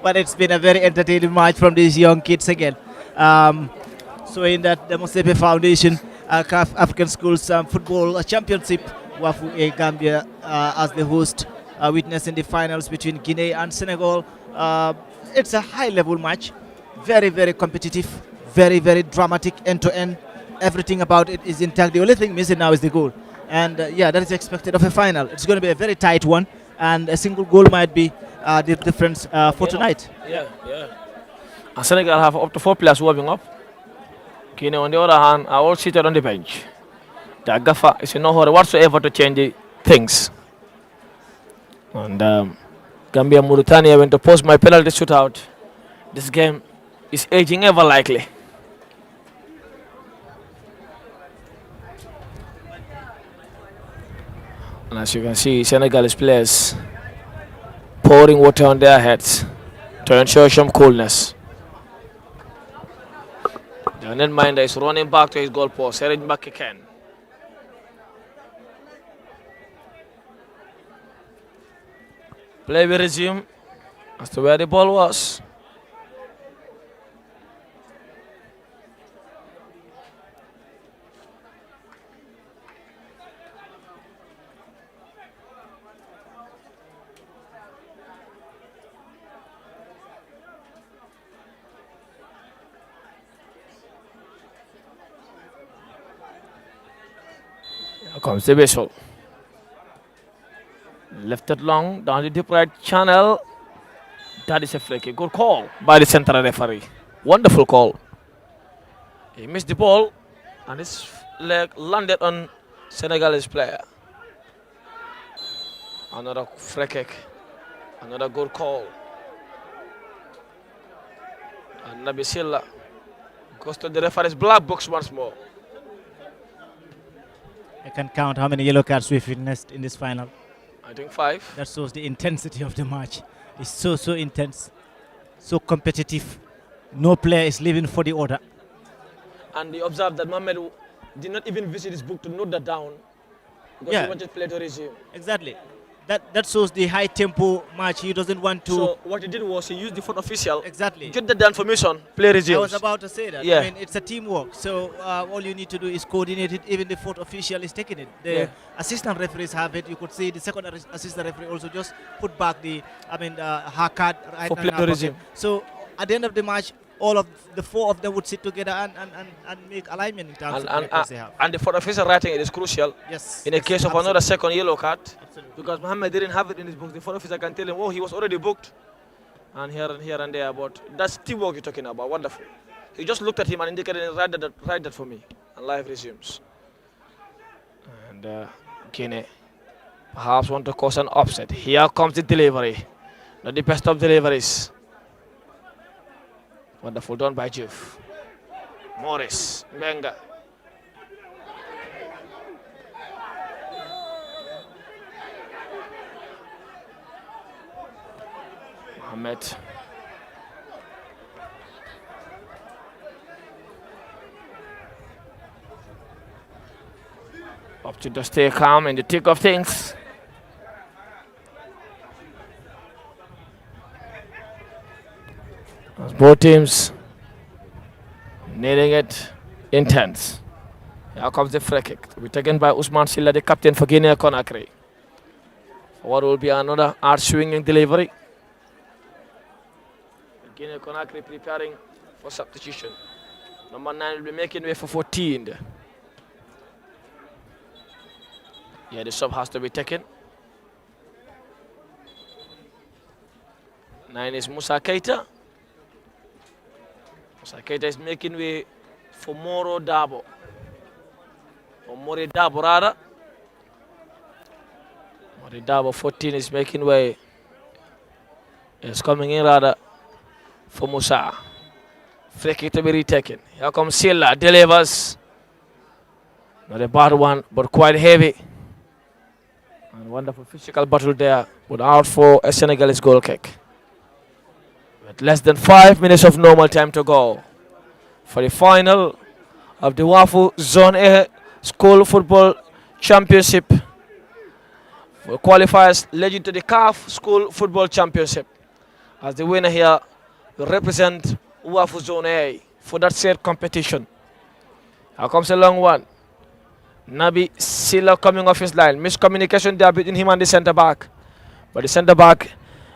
But it's been a very entertaining match from these young kids again. So in that, the Mosepe Foundation CAF African Schools Football Championship, Wafu A Gambia as the host, witnessing the finals between Guinea and Senegal. It's a high-level match, very, very competitive, very, very dramatic end-to-end. Everything about it is intact. The only thing missing now is the goal. And yeah, that is expected of a final. It's going to be a very tight one, and a single goal might be the difference for tonight. Yeah. And Senegal have up to 4 players warming up. Guinea, on the other hand, are all seated on the bench. The gaffer is in no hurry whatsoever to change the things. And Gambia Mauritania went to post my penalty shootout. This game is aging ever likely. And as you can see, Senegalese players pouring water on their heads to ensure some coolness. The netminder is running back to his goal post, Serge Mbakeken. Play will resume as to where the ball was. Here comes the whistle. Lifted long down the deep right channel. That is a free kick. Good call by the central referee. Wonderful call. He missed the ball and his leg landed on Senegalese player. Another free kick. Another good call. And Nabi Silla goes to the referee's black box once more. I can count how many yellow cards we've witnessed in this final. I think 5. That shows the intensity of the match. It's so intense, so competitive. No player is living for the order. And they observed that Mohamed did not even visit his book to note that down because Yeah. he wanted play to resume. Exactly. That shows the high tempo match. He doesn't want to. So what he did was he used the fourth official. Exactly. Get the information. Play resumes. I was about to say that. Yeah. I mean, it's a teamwork. So all you need to do is coordinate it. Even the fourth official is taking it. The Yeah. assistant referees have it. You could see the second assistant referee also just put back her card right For now play in her to pocket. resume. So at the end of the match, all of the 4 of them would sit together and make alignment in terms of the records they have. And the fourth official writing it is crucial. Yes. In the yes, case of another absolutely. second yellow card, Absolutely. because Mohammed didn't have it in his book, the fourth officer can tell him, oh, he was already booked. And here and there, but that's teamwork you're talking about. Wonderful. He just looked at him and indicated, write that for me. And life resumes. And Guinea perhaps want to cause an upset. Here comes the delivery. Not the best of deliveries. Wonderful done by Juve. Morris, Benga. Mohamed. Up to just stay calm in the thick of things. As both teams needing it intense. Here comes the free kick to be taken by Usman Silla, the captain for Guinea Conakry. What will be another hard swinging delivery? Guinea Conakry preparing for substitution. Number 9 will be making way for 14. Yeah, the sub has to be taken. 9 is Musa Keita. Musa Keita is making way for Moro Dabo. Or Mori Dabo rather. Mori Dabo 14 is making way. It's coming in rather for Musa. Free kick to be retaken. Here comes Silla, delivers. Not a bad one, but quite heavy. And wonderful physical battle there, but out for a Senegalese goal kick. With less than 5 minutes of normal time to go for the final of the Wafu Zone A School Football Championship. For qualifiers leading to the CAF School Football Championship. As the winner here will represent Wafu Zone A for that said competition. Here comes a long one. Nabi Silla coming off his line. Miscommunication there between him and the centre back. But the centre back,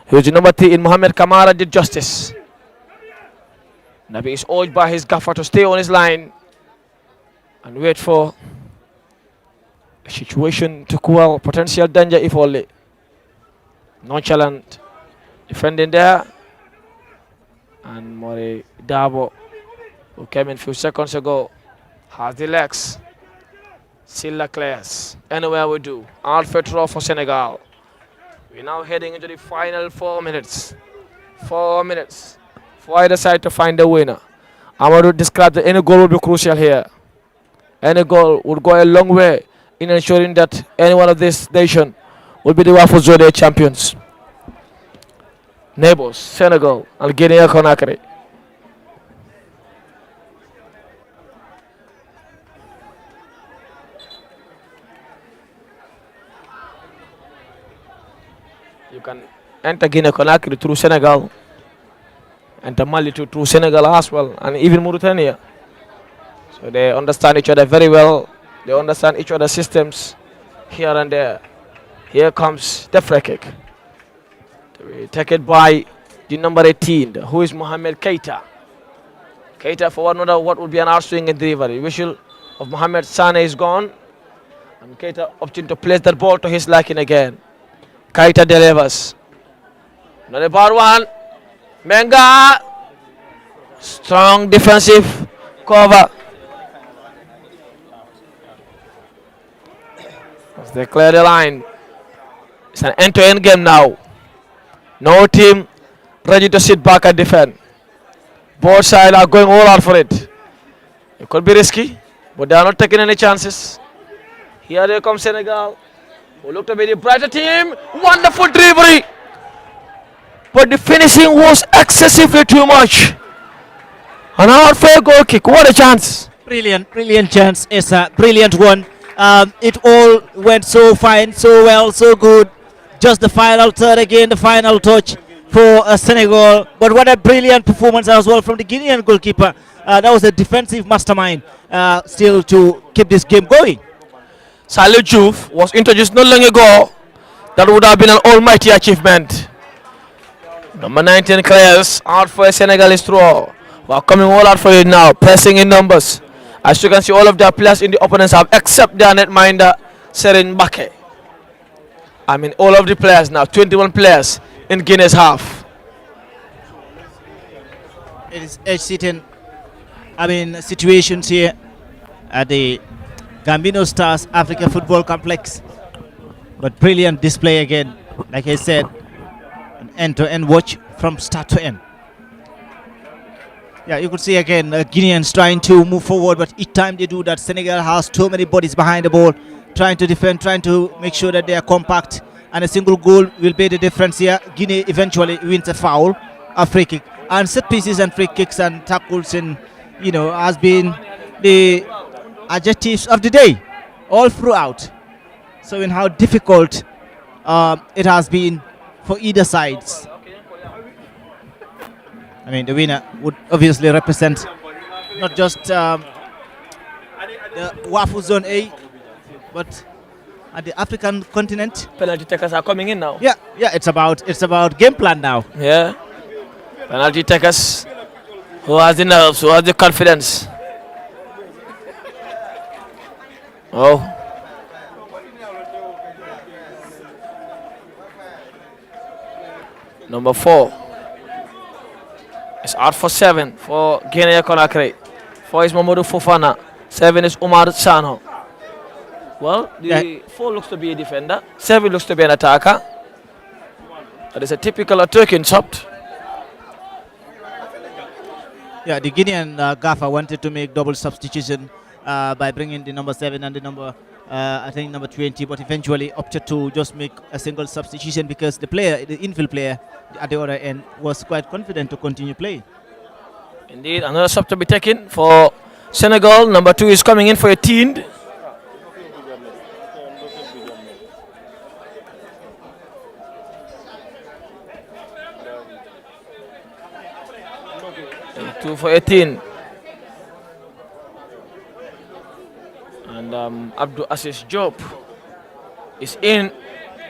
who is the number 3 in Mohamed Kamara, did justice. Nabi is urged by his gaffer to stay on his line and wait for a situation to cool potential danger if only. Nonchalant defending there. And Mori Dabo, who came in a few seconds ago, has the legs. Silla clears. Anywhere we do. Alfred Rowe for Senegal. We're now heading into the final 4 minutes. 4 minutes for either side to find the winner. I want to describe that any goal will be crucial here. Any goal would go a long way in ensuring that any one of this nation will be the Wafu Zone champions. Neighbors, Senegal and Guinea Conakry. You can enter Guinea Conakry through Senegal, enter Mali through Senegal as well, and even Mauritania. So they understand each other very well. They understand each other's systems here and there. Here comes the free kick. Taken by the number 18, who is Mohamed Keita. Keita for another what would be an hard swing and delivery. Whistle of Mohamed Sane is gone. And Keita opting to place that ball to his liking again. Keita delivers. Not a bad one. Menga. Strong defensive cover. As they clear the line. It's an end-to-end game now. No team ready to sit back and defend. Both sides are going all out for it. It could be risky, but they are not taking any chances. Here they come Senegal, who look to be the brighter team. Wonderful delivery. But the finishing was excessively too much. An unfair goal kick. What a chance. Brilliant chance. It's a brilliant one. It all went so fine, so well, so good. Just the final third again, the final touch for Senegal. But what a brilliant performance as well from the Guinean goalkeeper. That was a defensive mastermind still to keep this game going. Salih Diouf was introduced not long ago. That would have been an almighty achievement. Number 19 clears out for a Senegalese throw. We are coming all out for it now, pressing in numbers. As you can see, all of their players in the opponents have, except their netminder, Serin Bakke. I mean, all of the players now, 21 players in Guinea's half. It is edge-sitting, situations here at the Gambino Stars Africa Football Complex. But brilliant display again. Like I said, an end-to-end watch from start to end. Yeah, you could see again Guineans trying to move forward, but each time they do that, Senegal has too many bodies behind the ball, trying to defend, trying to make sure that they are compact, and a single goal will be the difference here. Guinea eventually wins a foul, a free kick, and set pieces and free kicks and tackles, and has been the adjectives of the day all throughout. So in how difficult it has been for either sides. I mean, the winner would obviously represent not just the WAFU Zone A, but at the African continent. Penalty takers are coming in now. Yeah, it's about game plan now. Yeah. Penalty takers. Who has the nerves? Who has the confidence? Oh. Number 4 is out for 7 for Guinea Conakry. 4 is Mamadou Fofana. 7 is Umar Sano. Well, the 4 looks to be a defender. 7 looks to be an attacker. That is a typical attacking shot. Yeah, the Guinean gaffer wanted to make double substitution by bringing the number 7 and the number, I think number 20, but eventually opted to just make a single substitution because the player, the infield player at the other end, was quite confident to continue playing. Indeed, another sub to be taken for Senegal. Number 2 is coming in for a teen. Two for 18. And Abdul Aziz Job is in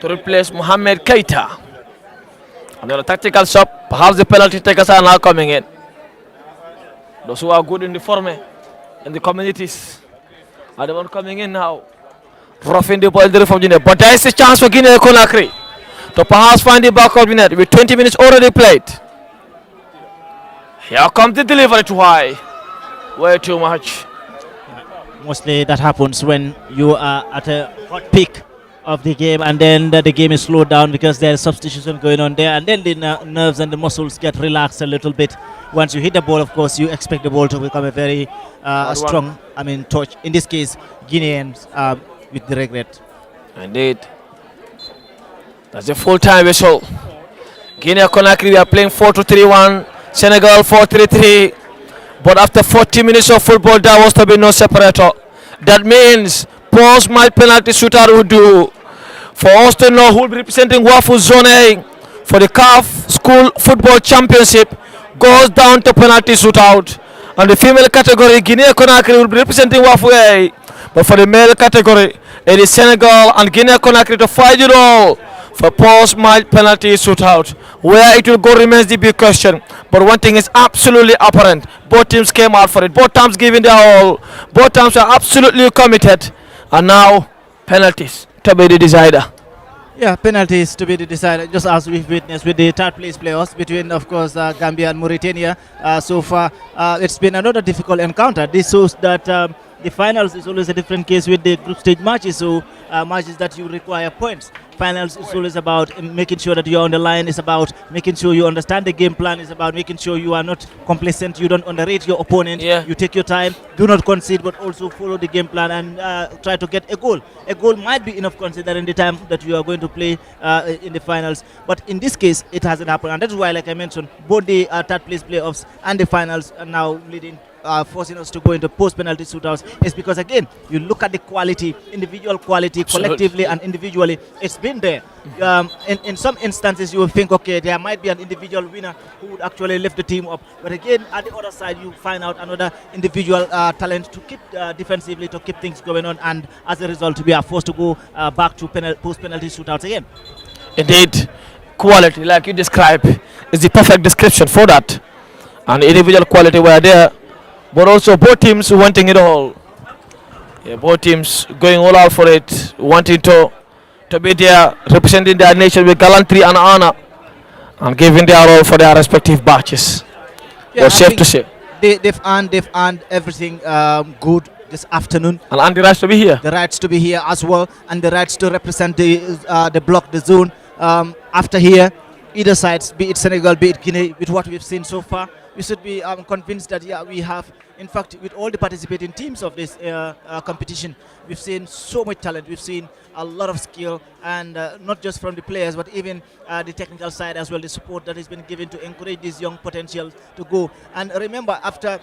to replace Mohamed Keita. Another tactical sub. Perhaps the penalty takers are now coming in. Those who are good in the form in the communities are the one coming in now. Roughing the ball from Guinea. But there is a chance for Guinea Conakry to perhaps find the back of the net with 20 minutes already played. Here comes the delivery too high. Way too much. Mostly that happens when you are at a hot peak of the game and then the game is slowed down because there is substitution going on there, and then the nerves and the muscles get relaxed a little bit. Once you hit the ball, of course, you expect the ball to become a very strong, touch. In this case, Guineans with the regret. Indeed. That's a full-time whistle. Guinea Conakry, we are playing 4-3-1. Senegal 4-3-3. But after 40 minutes of football, there was to be no separator. That means post-match penalty shootout will do. For us to know who will be representing WAFU Zone A for the CAF School Football Championship goes down to penalty shootout. And the female category, Guinea Conakry will be representing WAFU A. But for the male category, it is Senegal and Guinea Conakry to fight it all for post-match penalty shootout. Where it will go remains the big question. But one thing is absolutely apparent. Both teams came out for it. Both teams giving their all. Both teams are absolutely committed. And now, penalties to be the decider. Yeah, penalties to be the decider, just as we've witnessed with the third place playoffs between, of course, Gambia and Mauritania. So far, it's been another difficult encounter. This shows that the finals is always a different case with the group stage matches, so matches that you require points. Finals is always about making sure that you're on the line. It's about making sure you understand the game plan. It's about making sure you are not complacent. You don't underrate your opponent. Yeah. You take your time. Do not concede, but also follow the game plan and try to get a goal. A goal might be enough considering the time that you are going to play in the finals. But in this case, it hasn't happened. And that's why, like I mentioned, both the third place playoffs and the finals are now leading, forcing us to go into post-penalty shootouts. Is because, again, you look at the quality, individual quality, collectively and individually. It's been there. In some instances, you will think, okay, there might be an individual winner who would actually lift the team up. But again, at the other side, you find out another individual talent to keep defensively, to keep things going on. And as a result, we are forced to go back to post-penalty shootouts again. Indeed, quality, like you described, is the perfect description for that. And individual quality were there, but also both teams wanting it all. Yeah, both teams going all out for it, wanting to be there, representing their nation with gallantry and honor, and giving their all for their respective batches. Yeah, but safe to say, they've earned everything good this afternoon. And the rights to be here. The rights to be here as well, and the rights to represent the block, the zone. After here, either sides, be it Senegal, be it Guinea, with what we've seen so far, we should be convinced that we have, in fact, with all the participating teams of this competition, we've seen so much talent. We've seen a lot of skill, and not just from the players, but even the technical side as well, the support that has been given to encourage these young potentials to go. And remember, after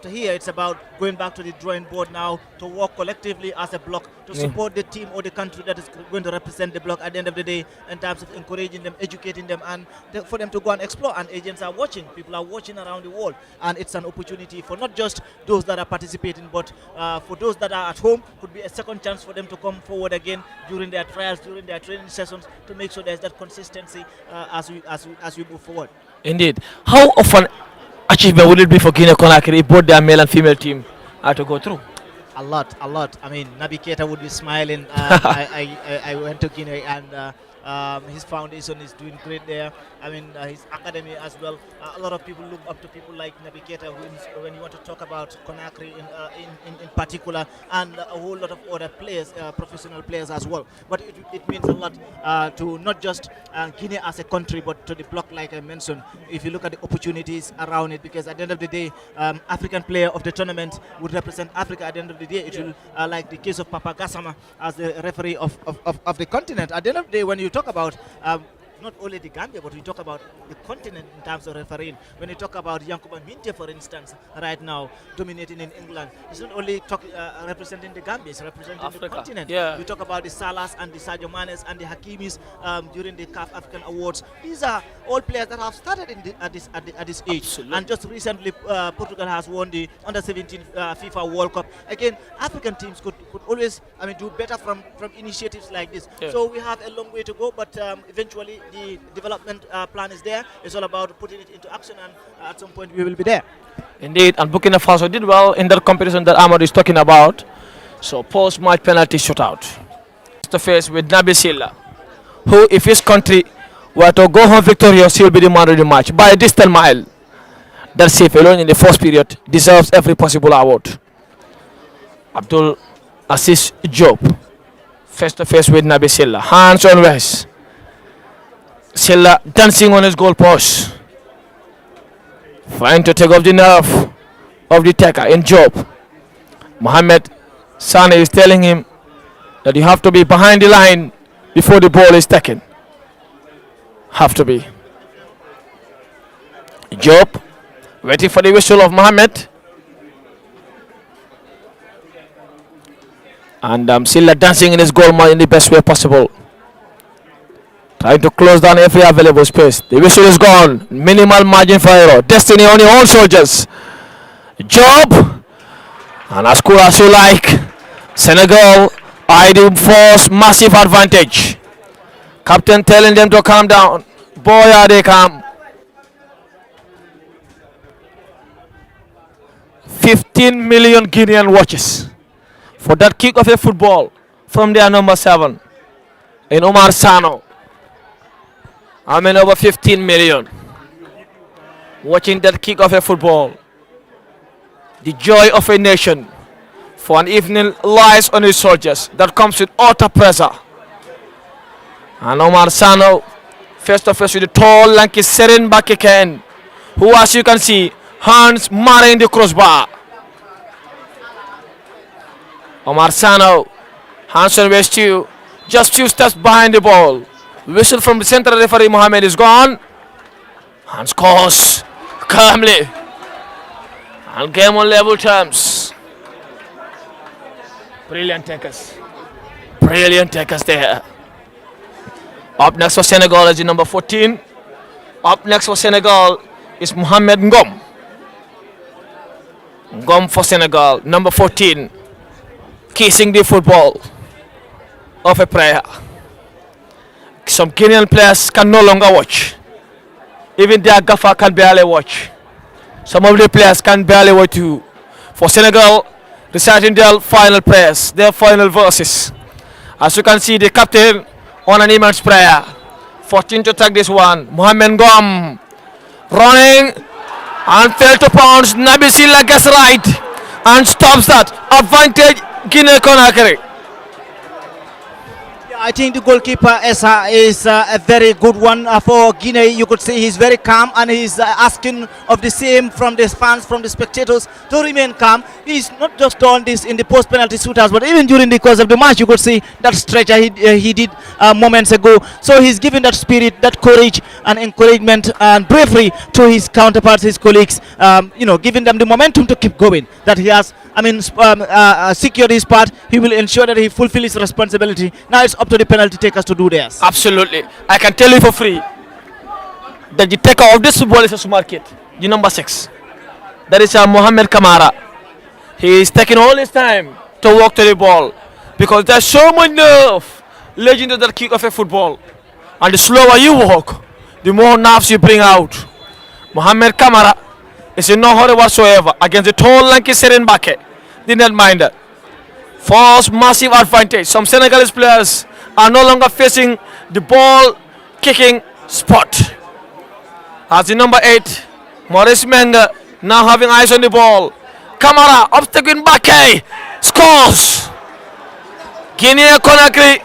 here, it's about going back to the drawing board now to work collectively as a block to support the team or the country that is going to represent the block at the end of the day, in terms of encouraging them, educating them, and for them to go and explore. And agents are watching, people are watching around the world, and it's an opportunity opportunity for not just those that are participating, but for those that are at home, could be a second chance for them to come forward again during their trials, during their training sessions, to make sure there's that consistency as we move forward. Indeed. How often achievement would it be for Guinea Conakry if both their male and female team are to go through? A lot, a lot. I mean, Naby Keita would be smiling. I went to Guinea, and his foundation is doing great there. I mean, his academy as well. A lot of people look up to people like Naby Keita when you want to talk about Conakry in particular, and a whole lot of other players, professional players as well. But it means a lot to not just Guinea as a country, but to the bloc, like I mentioned. If you look at the opportunities around it, because at the end of the day, African player of the tournament would represent Africa. At the end of the day, it will, like the case of Papa Gassama as the referee of the continent. At the end of the day, when you talk about not only the Gambia, but we talk about the continent in terms of refereeing. When you talk about Yankuba Minteh, for instance, right now dominating in England, it's not only representing the Gambia, it's representing Africa. the continent. Yeah. We talk about the Salas and the Sadio Manes and the Hakimis during the CAF African Awards. These are all players that have started at this age. Absolutely. And just recently, Portugal has won the Under-17 FIFA World Cup. Again, African teams could always, do better from initiatives like this. Yeah. So we have a long way to go, but eventually the development plan is there. It's all about putting it into action, and at some point we will be there. Indeed, and Burkina Faso did well in that competition that Ahmad is talking about. So post-match penalty shootout. To face with Naby Silla, who, if his country were to go home victorious, he'll be the man of the match by a distant mile. That save alone in the first period deserves every possible award. Abdul Aziz Job, face to face with Naby Silla, hands on waist. Silla dancing on his goal post, trying to take off the nerve of the taker in Job. Mohamed Sane is telling him that you have to be behind the line before the ball is taken. Have to be. Job waiting for the whistle of Mohamed. And Silla dancing in his goal in the best way possible. Trying to close down every available space. The whistle is gone. Minimal margin for error. Destiny on your own soldiers. Job. And as cool as you like. Senegal are the first massive advantage. Captain telling them to calm down. Boy, are they calm. 15 million Guinean watches for that kick of a football from their number 7 in Omar Sano. Over 15 million watching that kick of a football. The joy of a nation for an evening lies on his soldiers. That comes with utter pressure. And Omar Sano face to face with the tall, lanky Seren Bakeken, who, as you can see, hands marring the crossbar. Omar Sano, hands on waist two, just 2 steps behind the ball. Whistle from the central referee Mohamed is gone. And scores calmly. And game on level terms. Brilliant takers. Brilliant takers there. Up next for Senegal is the number 14. Up next for Senegal is Mohamed Ngom. Ngom for Senegal, number 14. Kissing the football of a prayer. Some Guinean players can no longer watch. Even their gaffer can barely watch. Some of the players can barely watch too. For Senegal, reciting their final prayers, their final verses. As you can see, the captain on an immense prayer. 14 to take this one. Mohamed Ngom running and fail to pounce. Naby Silla gets right and stops that. Advantage Guinea Conakry. I think the goalkeeper Essa is a very good one for Guinea. You could see he's very calm, and he's asking of the same from the fans, from the spectators, to remain calm. He's not just done this in the post-penalty shootouts, but even during the course of the match, you could see that stretcher he did moments ago. So he's giving that spirit, that courage and encouragement and bravery to his counterparts, his colleagues, giving them the momentum to keep going. That he has, secured his part. He will ensure that he fulfills his responsibility. Now it's up to the penalty takers to do theirs. Absolutely. I can tell you for free that the taker of this football is a smart kid, the number 6. That is Mohamed Kamara. He is taking all his time to walk to the ball because there's so much nerve leading to that kick of a football. And the slower you walk, the more nerves you bring out. Mohamed Kamara is in no hurry whatsoever against the tall, lanky Seren Bake, the netminder. False massive advantage. Some Senegalese players are no longer facing the ball kicking spot. As the number 8, Maurice Menga, now having eyes on the ball. Kamara, obstacle in Bake, scores. Guinea Conakry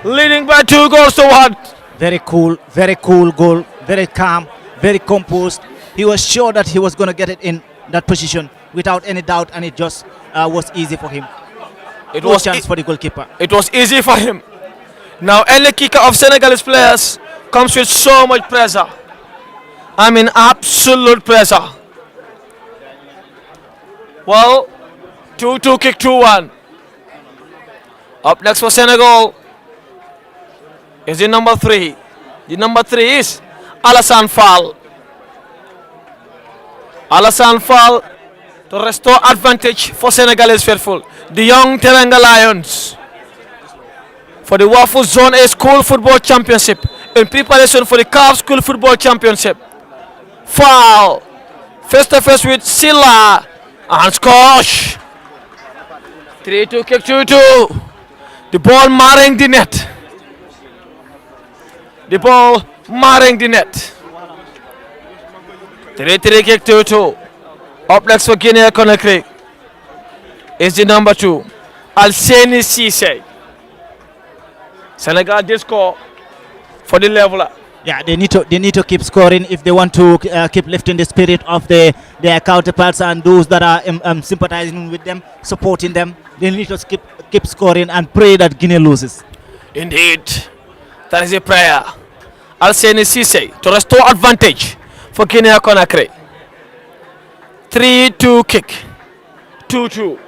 leading by 2 goals to 1. Very cool goal, very calm, very composed. He was sure that he was going to get it in that position without any doubt, and it just was easy for him. It No was chance for the goalkeeper. It was easy for him. Now any kicker of Senegalese players comes with so much pressure. I mean absolute pressure. Well, 2-2 kick 2-1. Up next for Senegal is the number 3. The number 3 is Alassane Fall. Alassane Fall to restore advantage for Senegalese faithful. The young Teranga Lions for the Wafu Zone A School Football Championship in preparation for the CAF School Football Championship. Fall face to face with Silla and scores. 3-2 kick 2-2. The ball marring the net. The ball marring the net. 3-3 kick 2-2. Up next for Guinea Conakry is the number 2, Alseni Cisse. Senegal did score for the leveler. Yeah, they need to keep scoring if they want to keep lifting the spirit of their counterparts and those that are sympathizing with them, supporting them. They need to keep scoring and pray that Guinea loses. Indeed, that is a prayer. Alseni Cisse to restore advantage for Guinea Conakry. 3-2 kick 2-2.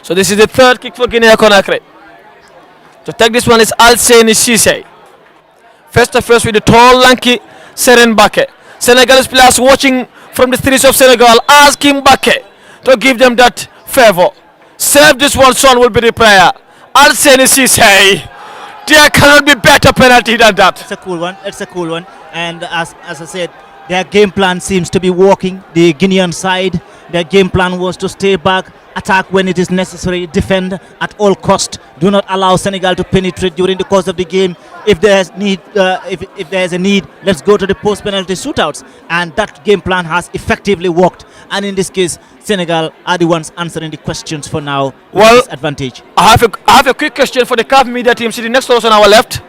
So this is the 3rd kick for Guinea Conakry. To take this one is Alseni Cisse. Face to face with the tall, lanky Seren Bake. Senegalese players watching from the streets of Senegal asking Bake to give them that favor. Save this one, son, will be the prayer. Alseni Cisse. There cannot be better penalty than that. It's a cool one. And as I said, their game plan seems to be working. The Guinean side, their game plan was to stay back, attack when it is necessary, defend at all cost. Do not allow Senegal to penetrate during the course of the game. If there is need, if there is a need, let's go to the post-penalty shootouts. And that game plan has effectively worked. And in this case, Senegal are the ones answering the questions for now. Well, advantage. I have a quick question for the CAF media team sitting next to us on our left.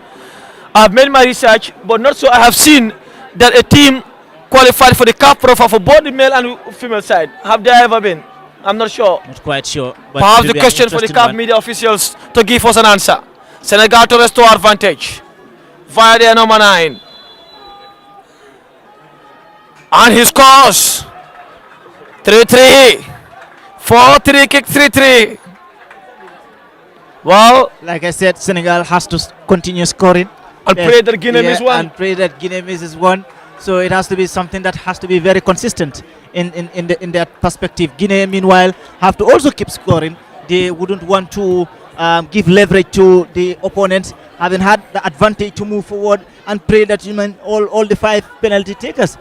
I've made my research, but not so I have seen that a team qualified for the CAF profile for both the male and female side. Have there ever been? I'm not sure. Not quite sure. But perhaps the question for the CAF media officials to give us an answer. Senegal to restore advantage via their number 9. And he scores. 3-3. 4-3 kick 3-3. Well, like I said, Senegal has to continue scoring. And pray that Guinea misses one. And pray that Guinea misses one. So it has to be something that has to be very consistent in that perspective. Guinea, meanwhile, have to also keep scoring. They wouldn't want to give leverage to the opponent, having had the advantage to move forward, and pray that all the 5 penalty takers,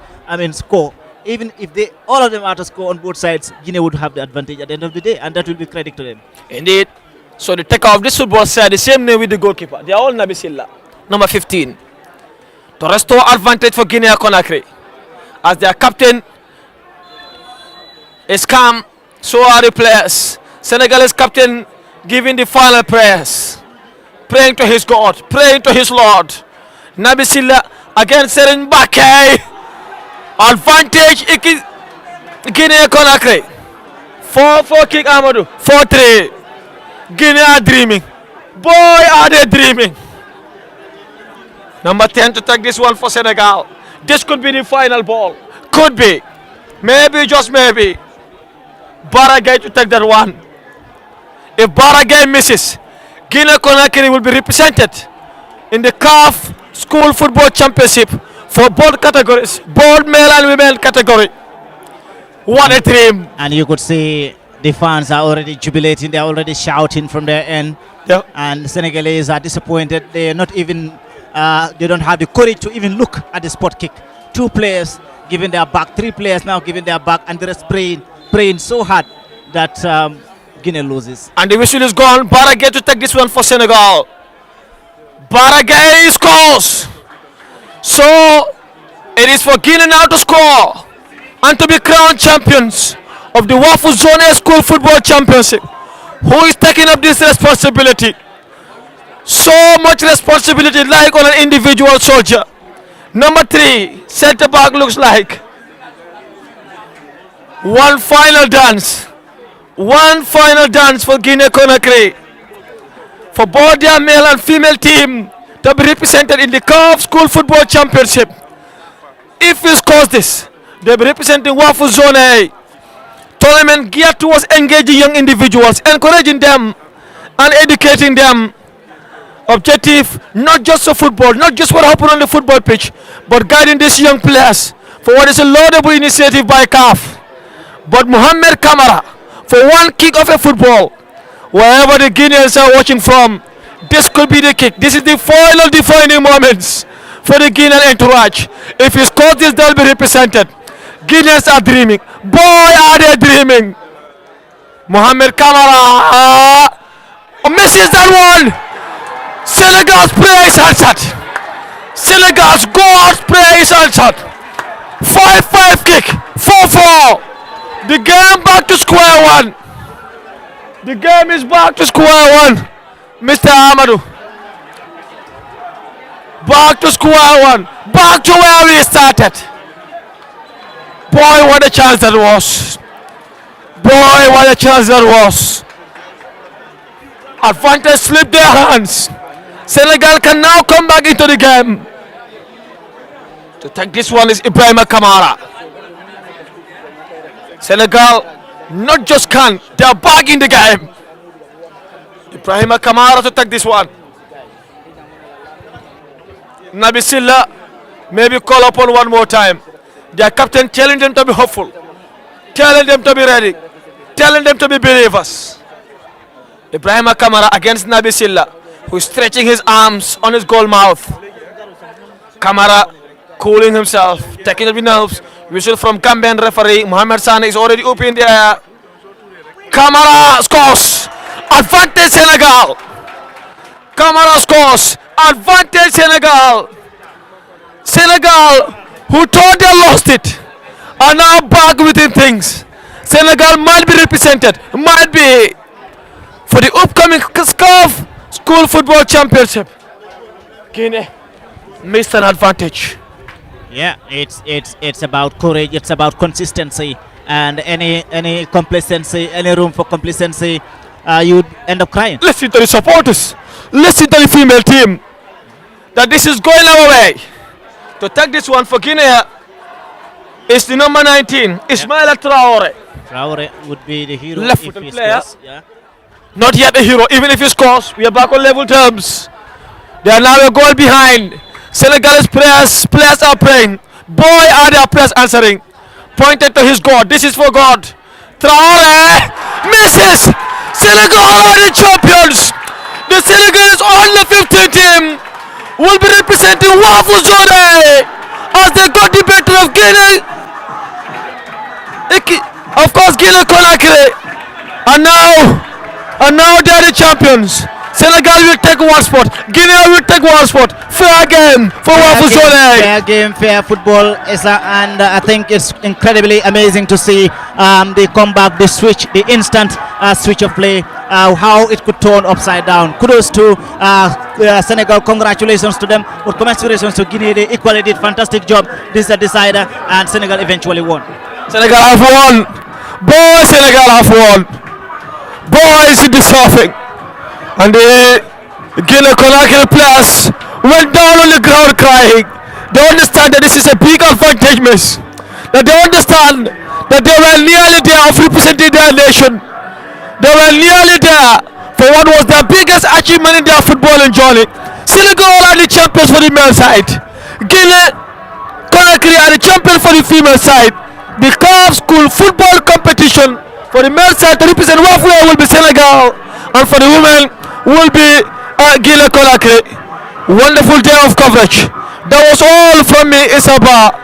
score. Even if all of them are to score on both sides, Guinea would have the advantage at the end of the day, and that will be credit to them. Indeed. So the taker of this football side, the same name with the goalkeeper. They are all Nabi Silla, number 15. To restore advantage for Guinea Conakry. As their captain is calm, so are the players. Senegalese captain giving the final prayers. Praying to his God, praying to his Lord. Nabi Silla against Seren Bake. Advantage Guinea Conakry. 4-4 kick Amadou. 4-3. Guinea are dreaming. Boy, are they dreaming. Number 10 to take this one for Senegal. This could be the final ball. Could be. Maybe, just maybe. Baragay to take that one. If Baragay misses, Guinea Conakry will be represented in the CAF School Football Championship for both categories, both male and women category. What a dream. And you could see the fans are already jubilating. They're already shouting from their end. Yeah. And Senegalese are disappointed. They're not even, they don't have the courage to even look at the spot kick. 2 players giving their back, 3 players now giving their back, and they're praying so hard that Guinea loses. And the whistle is gone. Baragay to take this one for Senegal. Baragay scores. So it is for Guinea now to score and to be crowned champions of the Wafu Zone School Football Championship. Who is taking up this responsibility? So much responsibility like on an individual soldier. Number 3, centre back looks like. One final dance for Guinea Conakry. For both their male and female team to be represented in the CAF School Football Championship. If he scores this, they'll be representing Wafu Zone A. Tournament geared towards engaging young individuals, encouraging them and educating them. Objective, not just for football, not just what happened on the football pitch, but guiding these young players for what is a laudable initiative by CAF. But Mohamed Kamara, for one kick of a football, wherever the Guineans are watching from, this could be the kick. This is the final defining moments for the Guinean entourage. If he scores this, they'll be represented. Guineans are dreaming. Boy, are they dreaming. Mohamed Kamara misses that one. Senegal's prayer is answered. Senegal's God's prayer is answered. 5-5 kick. 4-4. The game back to square one. The game is back to square one. Mr. Amadou. Back to square one. Back to where we started. Boy, what a chance that was. Boy, what a chance that was. Advantage slipped their hands. Senegal can now come back into the game. To take this one is Ibrahim Kamara. Senegal not just can, they are back in the game. Ibrahim Kamara to take this one. Nabi Silla maybe call upon one more time. Their captain telling them to be hopeful, telling them to be ready, telling them to be believers. Ibrahim Kamara against Nabi Silla, who is stretching his arms on his goal mouth. Kamara cooling himself, taking up the nerves. Whistle from Gambian referee. Mohamed Sane is already up in the air. Kamara scores. Advantage Senegal. Kamara scores. Advantage Senegal. Senegal, who thought they lost it, are now back within things. Senegal might be represented, might be, for the upcoming CAF School Football Championship. Guinea missed an advantage. Yeah, it's about courage, it's about consistency, and any complacency, any room for complacency, you end up crying. Listen to the supporters, listen to the female team, that this is going our way. To take this one for Guinea is the number 19, Ismaila Traore. Traore would be the hero Left if footed he player. scores. Yeah. Not yet a hero, even if he scores, we are back on level terms. They are now a goal behind. Senegalese players are praying. Boy, are their players answering. Pointed to his God. This is for God. Traore misses. Senegal are the champions. The Senegalese under 15 team will be representing Wafu Zone as they got the better of Guinea. Of course, Guinea Conakry. And now they are the champions. Senegal will take one spot. Guinea will take one spot. Fair game for Wafu Zone. Fair game, fair football, and I think it's incredibly amazing to see the comeback, the switch, the instant switch of play, how it could turn upside down. Kudos to Senegal. Congratulations to them. But congratulations to Guinea. They equally did fantastic job. This is a decider, and Senegal eventually won. Senegal have won. Boy, Senegal have won. Boy, is it deserving. And the Guinea Conakry players went down on the ground crying. They understand that this is a big advantage miss. That they understand that they were nearly there of representing their nation. They were nearly there for what was their biggest achievement in their footballing journey. Senegal are the champions for the male side. Guinea Conakry are the champions for the female side. The CAF School Football Competition. For the male side to represent Wafua will be Senegal, and for the women will be Guinea Conakry. Wonderful day of coverage. That was all from me, Isaba,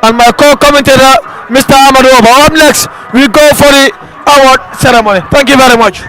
and my co-commentator, Mr. Amadou Oba. Up next, we go for the award ceremony. Thank you very much.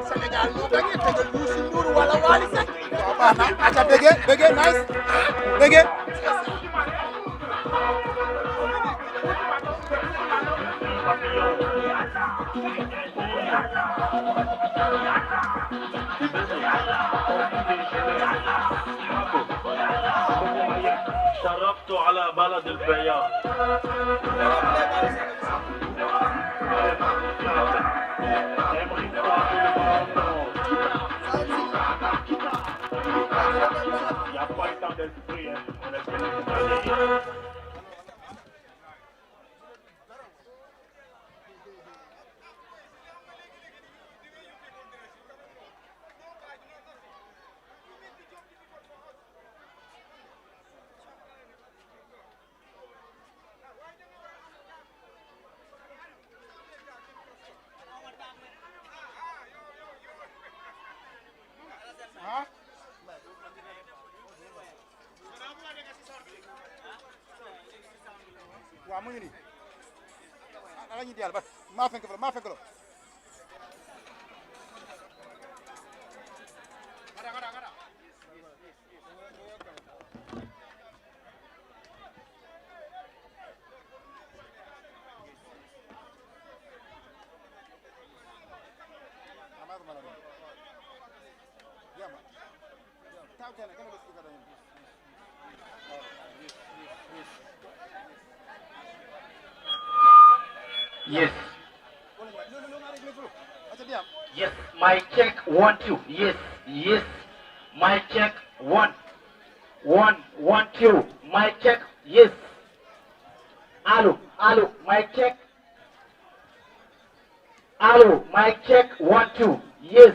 Senegal lu da ngeen tegal Youssou Ndour wala Wally Seck waaw baax na aca bëgge nice bëgge شرفت على بلد البيان waaw mu ngi nii ala ñu dial ba maa fenk lo Yes. Yes. My check 1 2. Yes. Yes. My check 1 1 1 2. My check. Yes. Hello. Hello. My check. Hello. My check 1 2. Yes.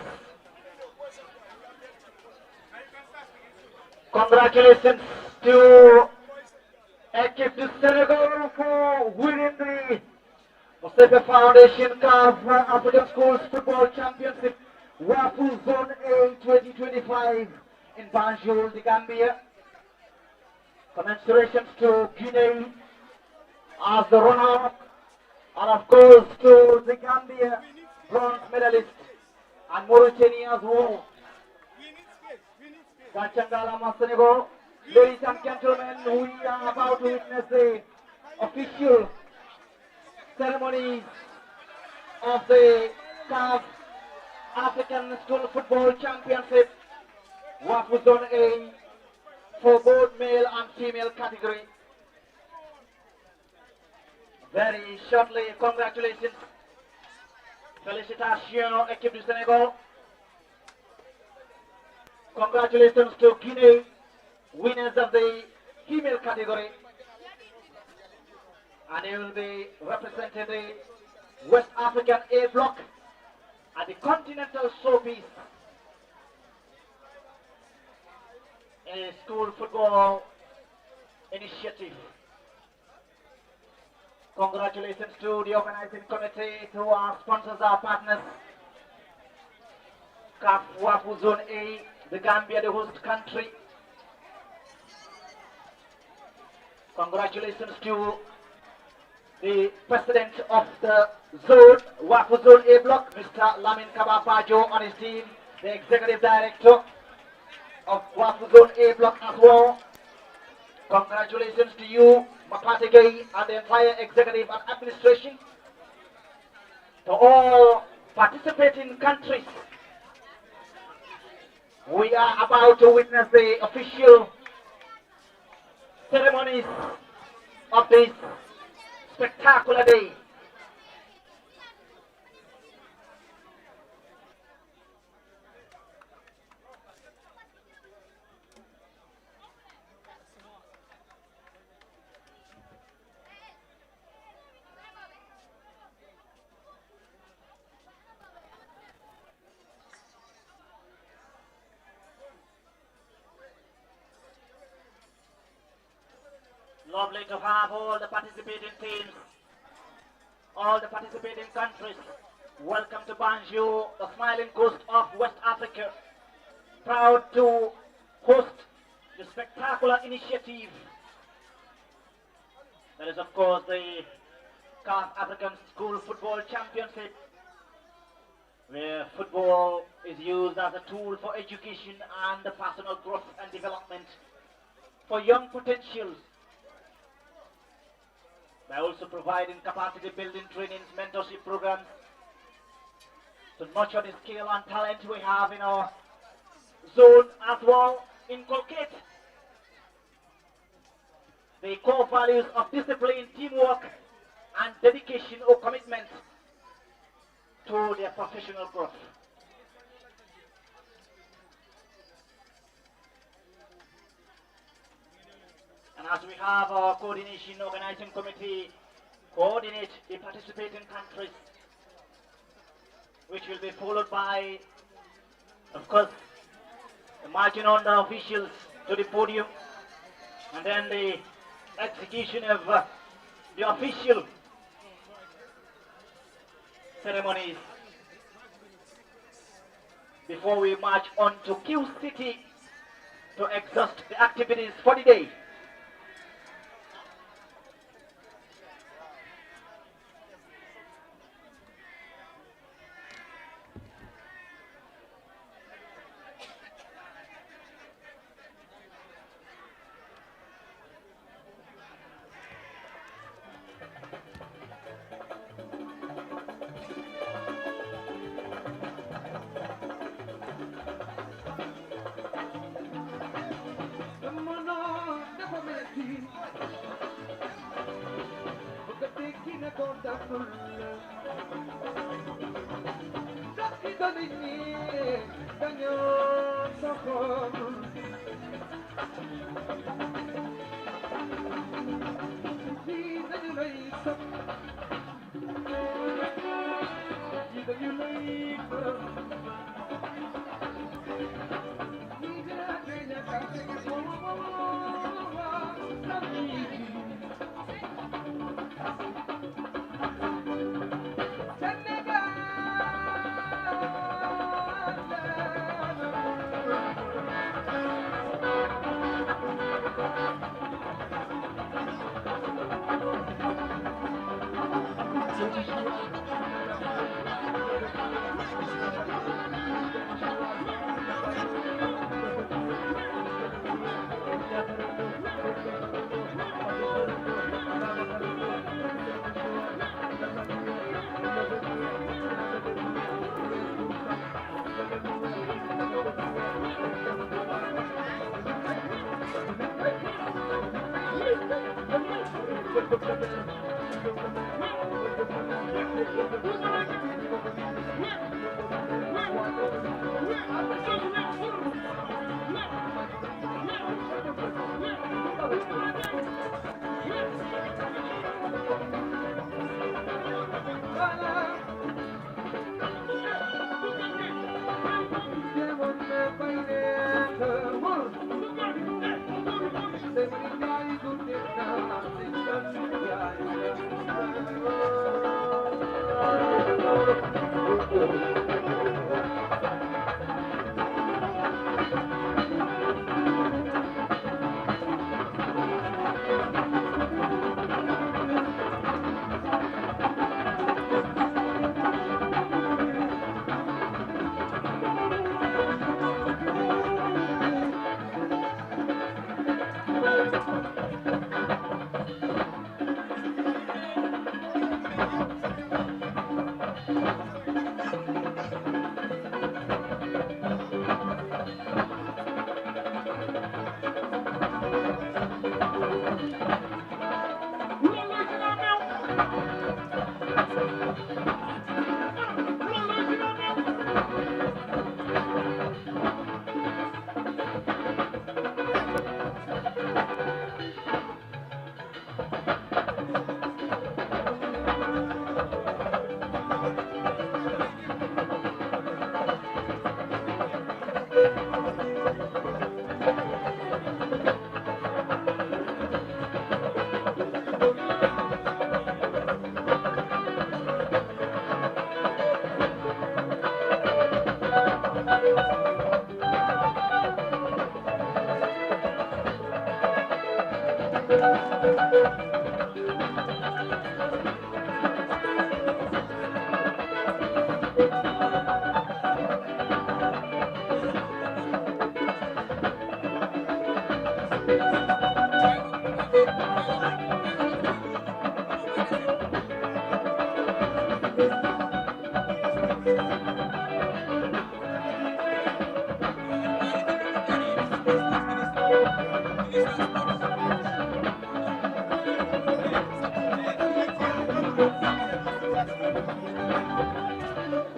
Congratulations to Equipe du Senegal for winning the Mustafa Foundation Caf African Schools Football Championship Wafu Zone A 2025 in Banjul, the Gambia. Commensurations to Guinea as the runner-up, and of course to the Gambia bronze medalist and Mauritania as well. Gachangalama Senegal. Ladies and gentlemen, we are about to witness the official ceremonies of the CAF African School Football Championship, Wafu Zone A, for both male and female category. Very shortly, congratulations, félicitations, équipe du Sénégal. Congratulations to Guinea, winners of the female category. And they will be representing the West African A block at the Continental Showpiece, a school football initiative. Congratulations to the organizing committee, to our sponsors, our partners, CAF Wafu Zone A, the Gambia, the host country. Congratulations to the president of the zone, Wafu Zone A block, Mr. Lamin Kababajo, and his team, the executive director of Wafu Zone A block as well. Congratulations to you, Mapategei, and the entire executive and administration. To all participating countries, we are about to witness the official ceremonies of this spectacular day. Lovely to have all the participating teams, all the participating countries. Welcome to Banjul, the smiling coast of West Africa. Proud to host the spectacular initiative. That is, of course, the CAF African School Football Championship, where football is used as a tool for education and personal growth and development for young potentials, by also providing capacity building trainings, mentorship programs to nurture the skill and talent we have in our zone, as well inculcate the core values of discipline, teamwork, and dedication or commitment to their professional growth. And as we have our coordination organizing committee coordinate the participating countries, which will be followed by, of course, the marching on the officials to the podium, and then the execution of the official ceremonies before we march on to Q City to exhaust the activities for the day.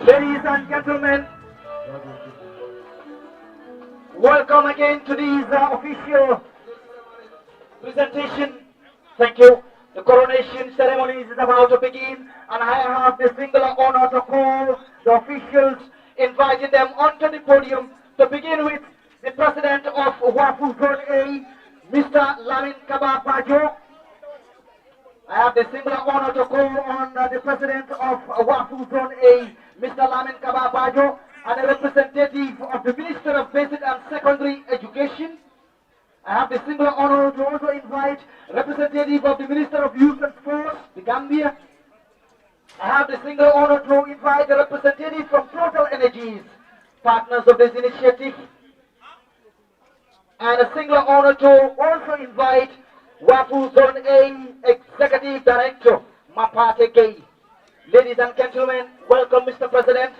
Ladies and gentlemen, welcome again to this official presentation. Thank you. The coronation ceremony is about to begin, and I have the singular honor to call the officials, inviting them onto the podium to begin with the president of Wafu Zone A, Mr. Lamin Kaba Bajo. I have the singular honor to call on the president of Wafu Zone A, Mr. Lamin Kaba Bajo, and a representative of the Minister of Basic and Secondary Education. I have the singular honor to also invite representative of the Minister of Youth and Sports, the Gambia. I have the singular honor to invite the representative from Total Energies, partners of this initiative. And a singular honor to also invite Wafu Zone A Executive Director, Mapate Gay. Ladies and gentlemen, welcome Mr. President.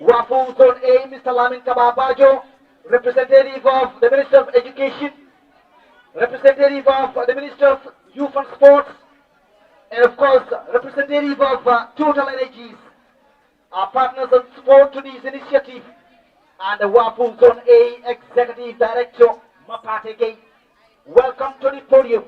Wafu Zone A, Mr. Lamin Kababajo, representative of the Minister of Education, representative of the Minister of Youth and Sports, And of course, representative of Total Energies, our partners and support to this initiative, and the WAFU Zone A Executive Director, Mapate Gay. Welcome to the podium.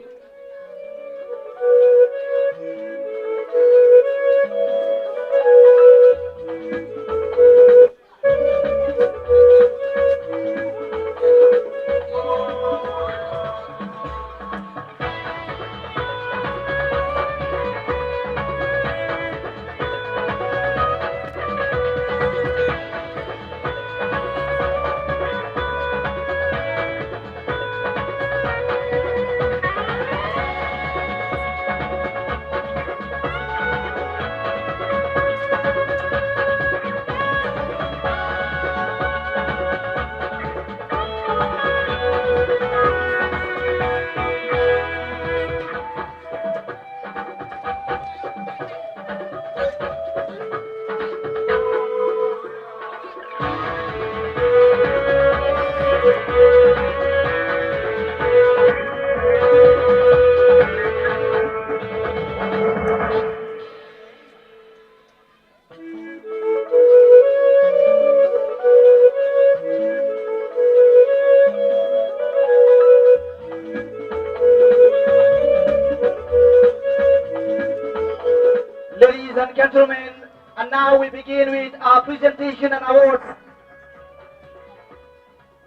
Ladies and gentlemen, and now we begin with our presentation and awards.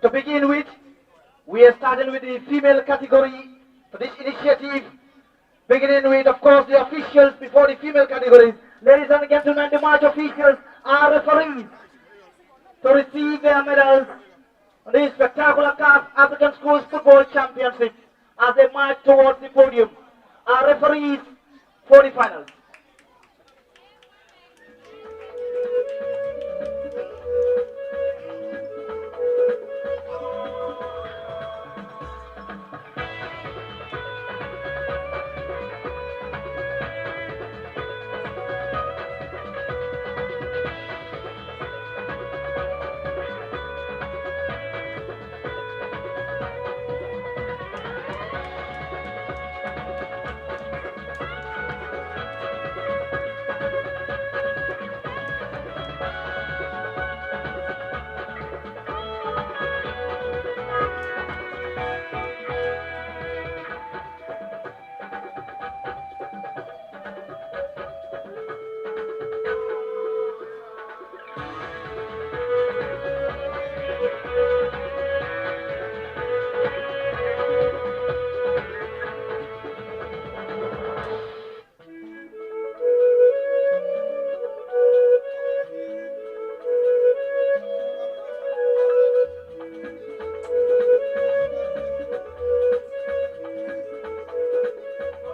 To begin with, we are starting with the female category for this initiative, beginning with, of course, the officials before the female categories. Ladies and gentlemen, the match officials are referees to receive their medals on the spectacular Caf African Schools Football Championship as they march towards the podium. Our referees for the finals.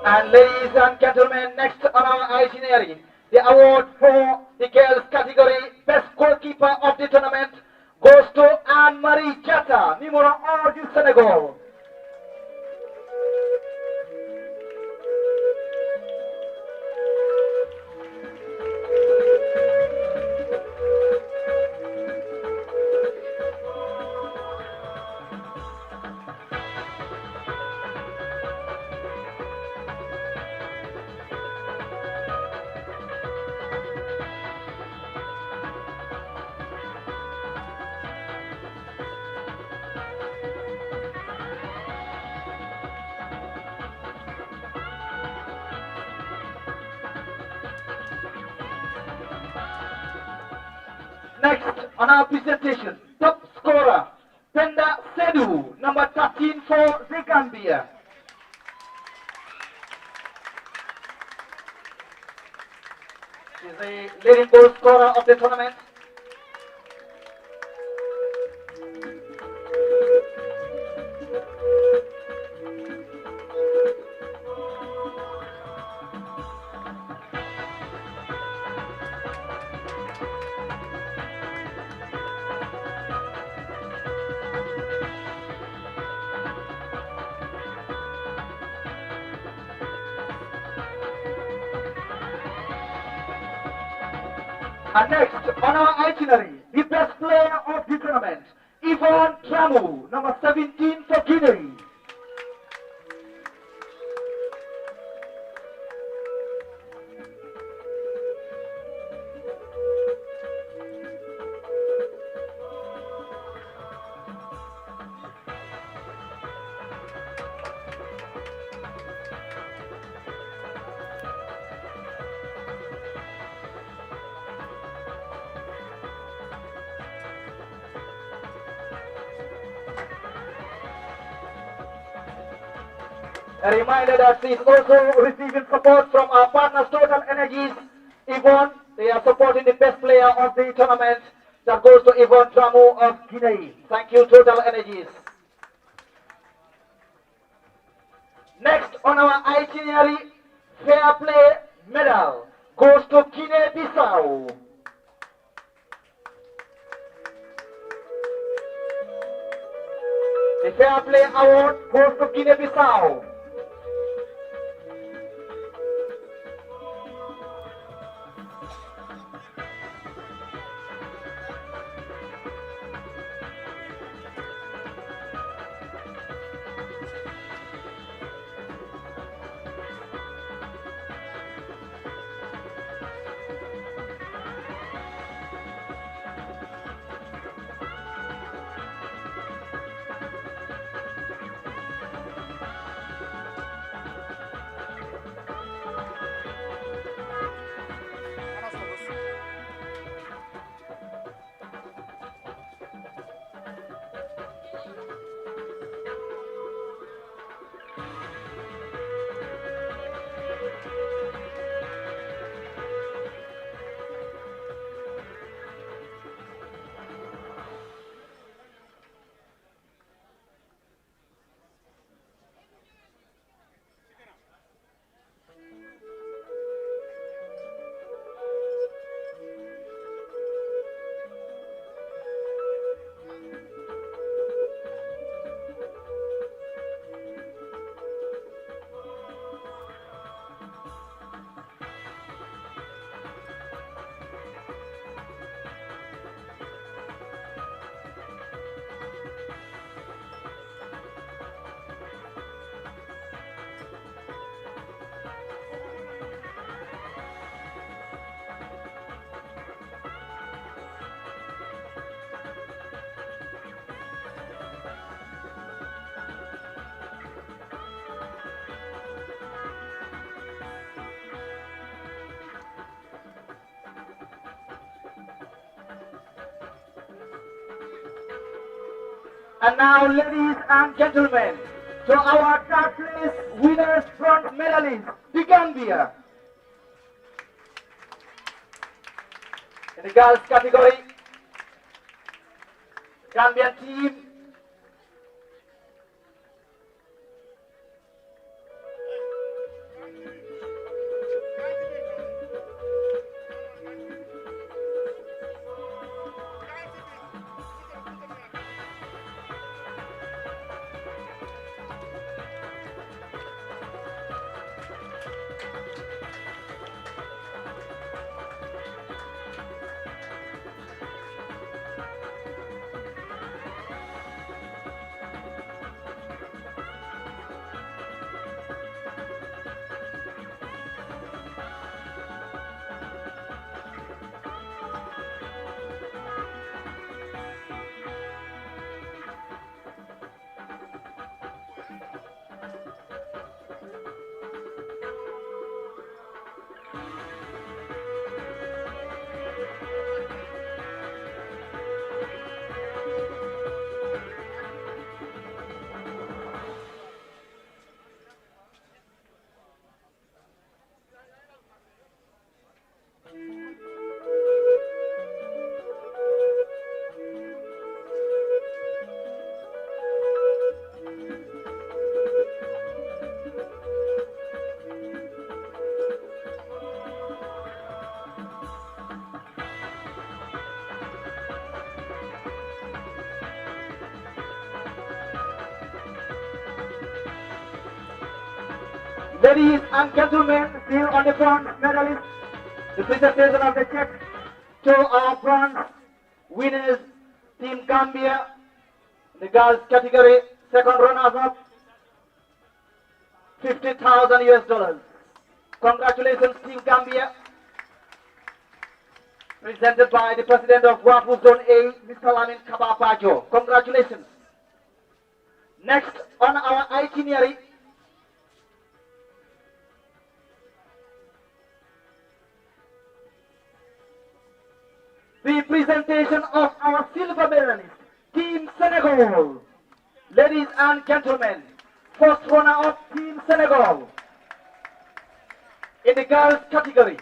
And ladies and gentlemen, next on our itinerary, the award for the girls category, best goalkeeper of the tournament, goes to Anne-Marie Jata, numero 1 du Senegal. Next on our presentation, top scorer, Penda Sedu, number 13 for the Gambia. She's the leading goal scorer of the tournament. And next on our itinerary, the best player of the tournament, Yvonne Tramu, number 17 for Guinea. A reminder that she is also receiving support from our partners Total Energies. Yvonne, they are supporting the best player of the tournament. That goes to Yvonne Dramu of Guinea. Thank you, Total Energies. Next on our itinerary, fair play medal goes to Guinea-Bissau. The fair play award goes to Guinea-Bissau. And now, ladies and gentlemen, to our third place winners bronze medalists, the Gambia. In the girls category, Gambian team Ladies and gentlemen, still on the bronze medalists, the presentation of the check to our bronze winners, Team Gambia, the girls category, second runners-up, 50,000 US dollars. Congratulations, Team Gambia, presented by the president of Wafu Zone A, Mr. Lamin Kabapajo. Congratulations. Next on our itinerary, the presentation of our silver medalist, Team Senegal. Ladies and gentlemen, First runner-up, Team Senegal. In the girls category.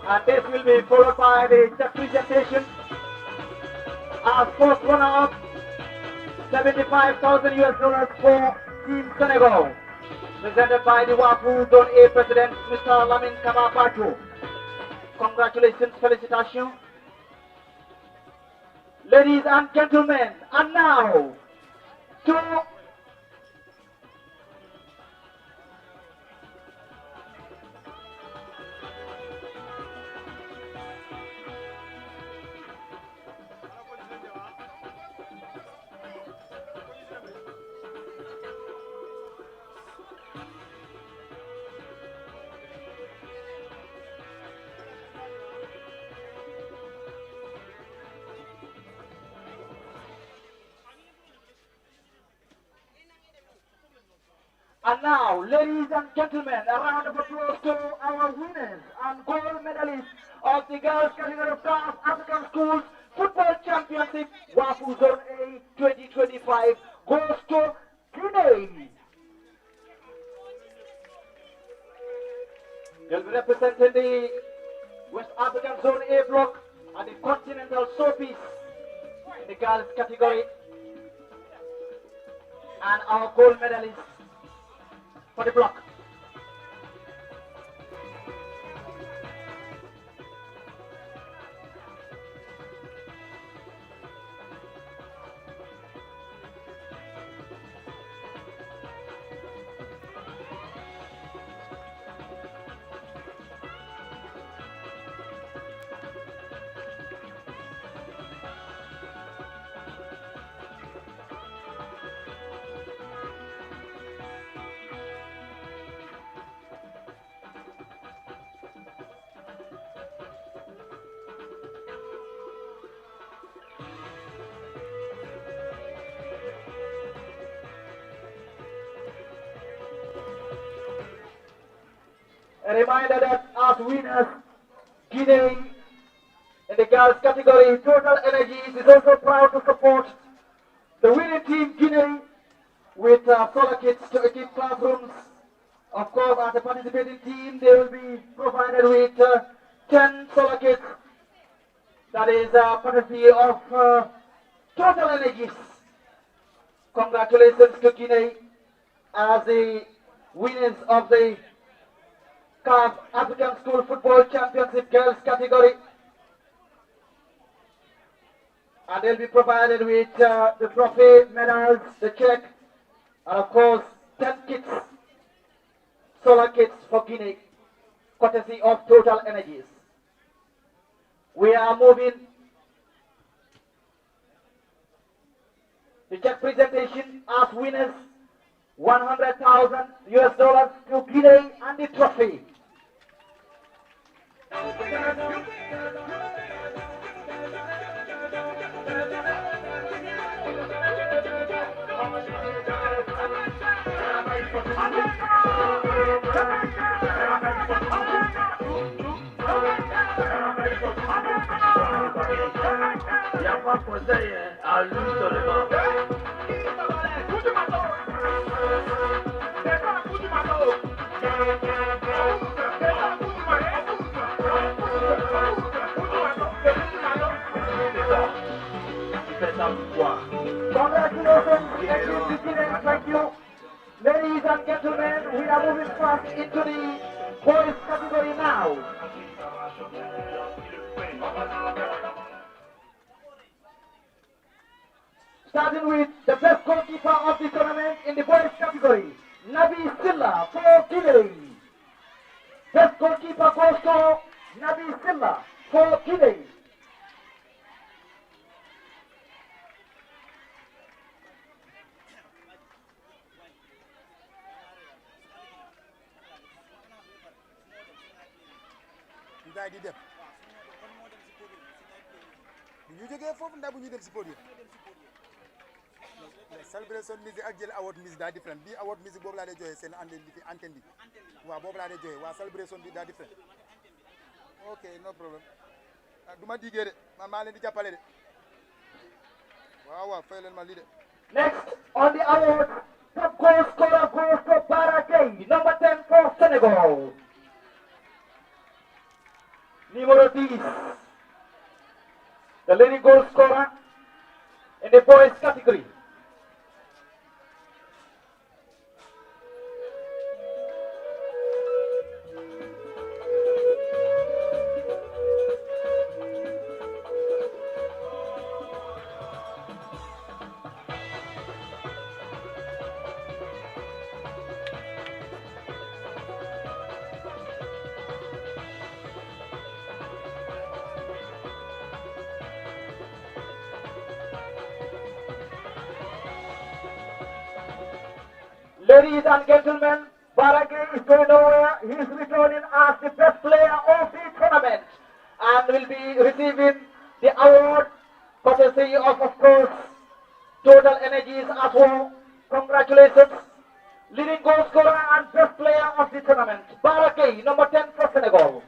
And this will be followed by the check presentation. Our first runner-up, 75,000 US dollars for Team Senegal, presented by the WAFU Zone A President, Mr. Lamin Kabapacho. Congratulations, felicitations. Ladies and gentlemen, and now, to And now, ladies and gentlemen, a round of applause to our winners and gold medalists of the girls category of Caf African Schools Football Championship WAFU Zone A 2025 goes to Guinea. They'll be representing the West African Zone A block and the Continental Showpiece in the girls category. And our gold medalists for the block. A reminder that as winners, Guinea in the girls category, Total Energies is also proud to support the winning team Guinea with solar kits to equip classrooms. Of course, as a participating team, they will be provided with 10 solar kits. That is courtesy of Total Energies. Congratulations to Guinea as the winners of the Caf African School Football Championship Girls category. And they'll be provided with the trophy, medals, the check, and of course 10 kits, solar kits for Guinea, courtesy of Total Energies. We are moving the check presentation as winners, 100,000 US dollars to Guinea and the trophy. Congratulations, thank you. Ladies and gentlemen, we are moving fast into the boys category now. Starting with the best goalkeeper of the tournament in the boys category, Nabi Silla for Guinea. Best goalkeeper goes to Nabi Silla for Guinea. gaay di dem bu ñu jógee foofu ndax bu ñu dem si podium celebration music ak jël award music daa different bii award music boobu laa dee joxe seen antenne bi fi antenne bi waaw boobu laa dee joxe waa celebration bi daa different ok no problem du ma diggee de man maa leen di jàppale de waaw waaw fay leen ma lii de. Next on the award, top goal scorer goes to Baragay, number 10 for Senegal. Numero 10, the leading goal scorer in the boys category. Ladies and gentlemen, Baragay is going over. He is returning as the best player of the tournament and will be receiving the award courtesy of course, Total Energies as well. Congratulations. Leading goal scorer and best player of the tournament, Baragay, number 10 for Senegal.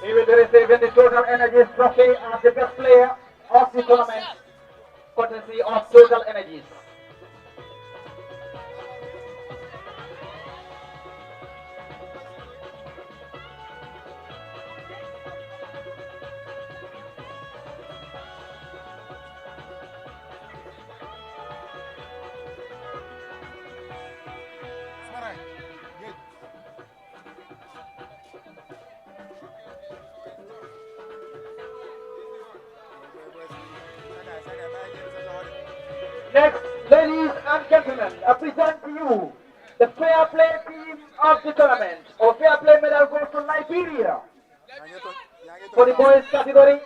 He will be receiving the Total Energies trophy as the best player of the tournament, courtesy of Total Energies. Next, ladies and gentlemen, I present to you the fair play team of the tournament, or fair play medal goes to Liberia. For the boys category,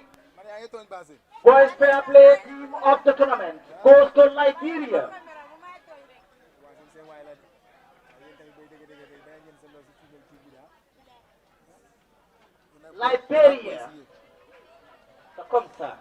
boys fair play team of the tournament goes to Liberia. Liberia. Ça comme ça.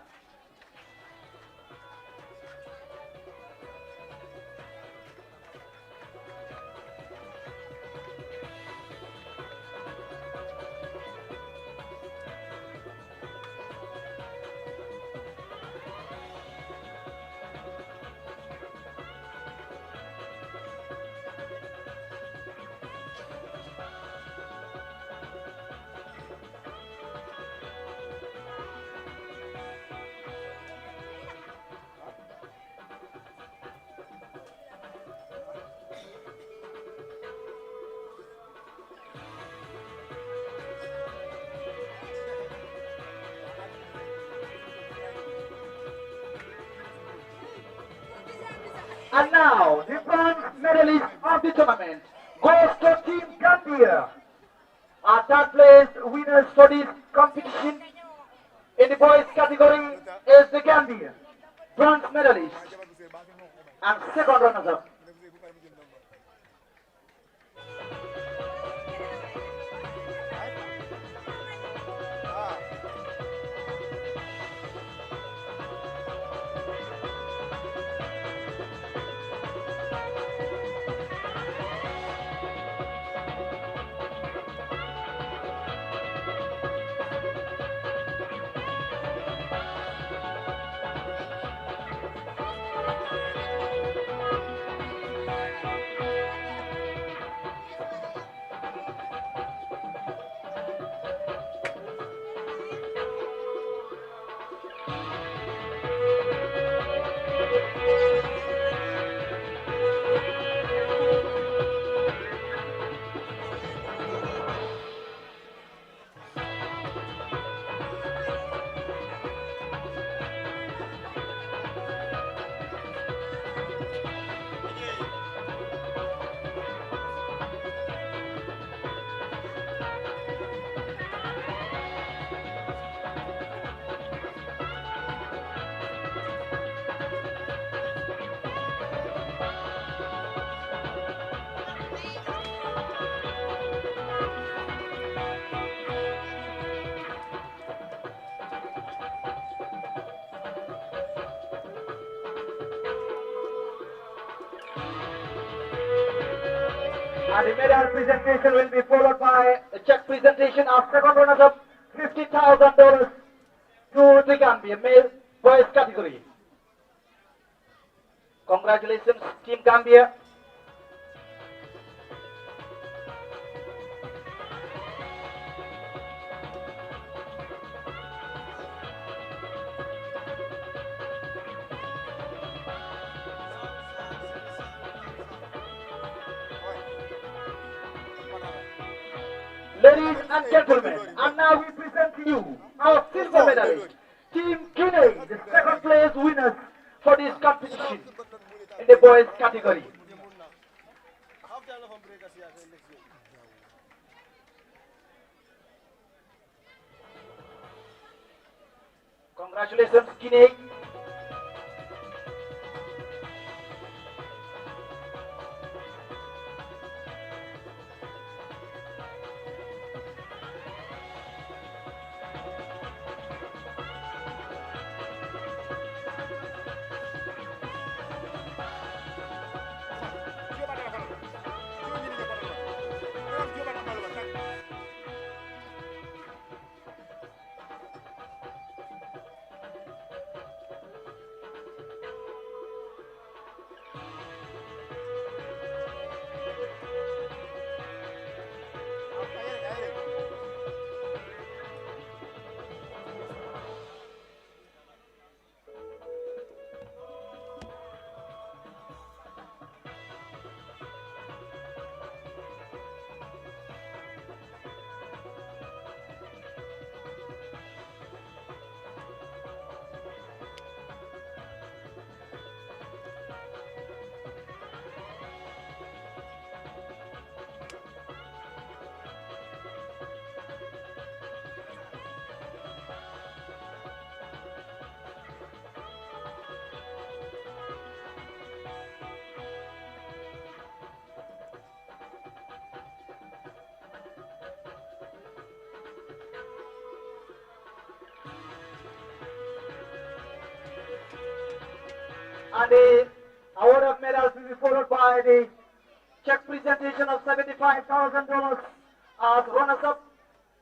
And now, the bronze medalist of the tournament goes to Team Gambia. Our third place winners for this competition in the boys category is the Gambia. Bronze medalist and second runners-up. And the medal presentation will be followed by a check presentation of second runners-up, $50,000 to the Gambia, male boys category. Congratulations, Team Gambia. Ladies and gentlemen, and now we present to you our silver medalist, Team Guinea, the second place winners for this competition in the boys category. Congratulations, Guinea. And the award of medals will be followed by the check presentation of $75,000 as runners-up.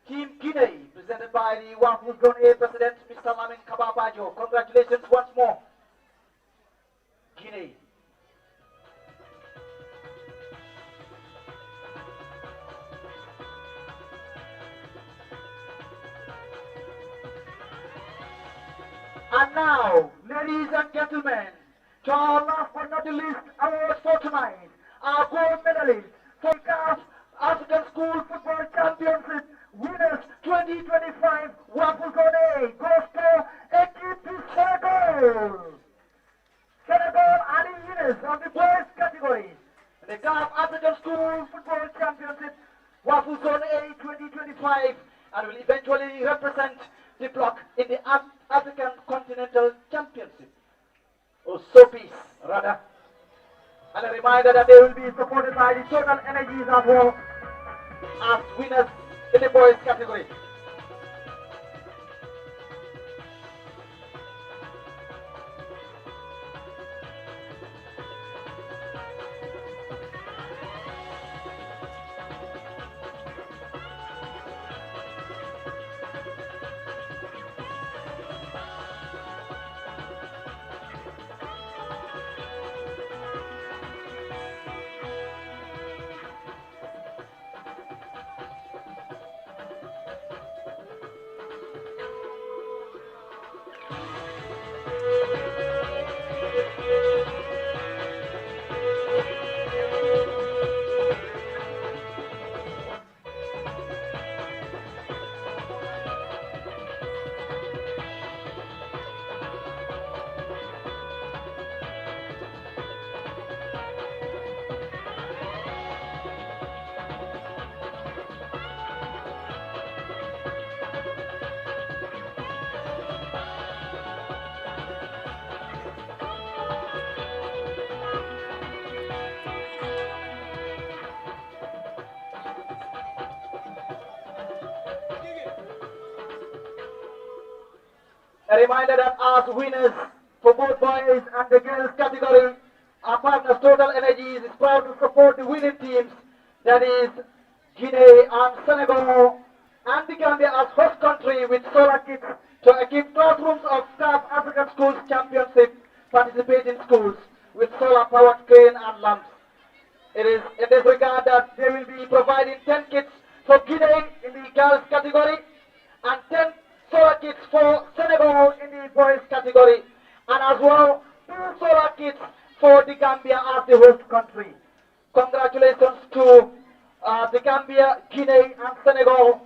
Team Guinea, presented by the Wafu Zone A President, Mr. Lamin Kababajo. Congratulations once more, Guinea. And now, ladies and gentlemen, to our last but not the least awards for tonight, our gold medalist for CAF African School Football Championship winners 2025 Wafu Zone A goes to Equipe Senegal. Senegal are the winners of the boys category. The CAF African School Football Championship Wafu Zone A 2025 and will eventually represent the bloc in the African Continental Championship. Or SOPIS, rather. And a reminder that they will be supported by the Total Energies as well as winners in the boys category. A reminder that as winners for both boys and the girls category, our partners Total Energies is proud to support the winning teams that is Guinea and Senegal and the Gambia as host country with solar kits to equip classrooms of CAF African Schools Championship participating schools with solar powered crane and lamps. It is in this regard that they will be providing 10 kits for Guinea in the girls category and 10 solar kits for Senegal in the boys category, and as well 2 solar kits for the Gambia as the host country. Congratulations to the Gambia, Guinea and Senegal,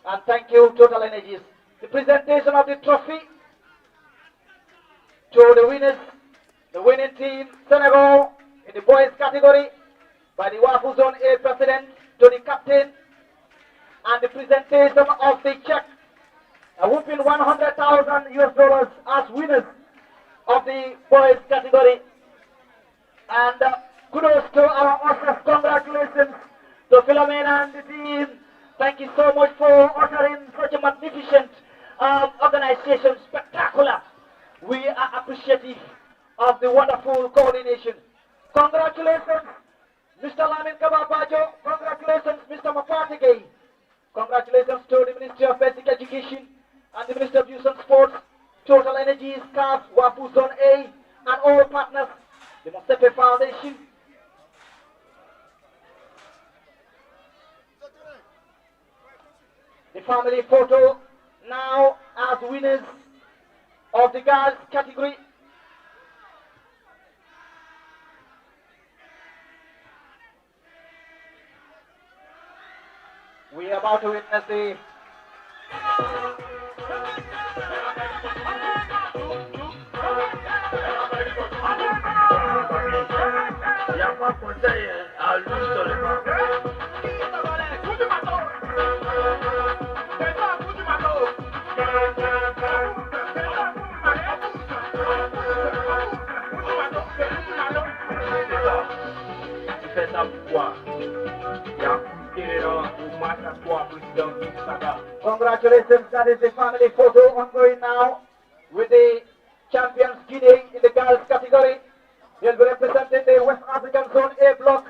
and thank you Total Energies. The presentation of the trophy to the winners, the winning team Senegal in the boys category by the Wafu Zone A president to the captain, and the presentation of the check, a whooping $100,000 as winners of the boys category. And kudos to our ushers, congratulations to Philomena and the team. Thank you so much for ushering such a magnificent organization, spectacular. We are appreciative of the wonderful coordination. Congratulations, Mr. Lamin Kababajo. Congratulations, Mr. Mapatige. Congratulations to the Ministry of Basic Education and the Ministry of Youth and Sports, Total Energies, CAF, Wafu Zone A, and all partners, the Mosepe Foundation. The family photo now as winners of the girls category. We are about to witness the congratulations, that is the family photo ongoing now with the champions Guinea in the girls category. They'll be representing the West African Zone A block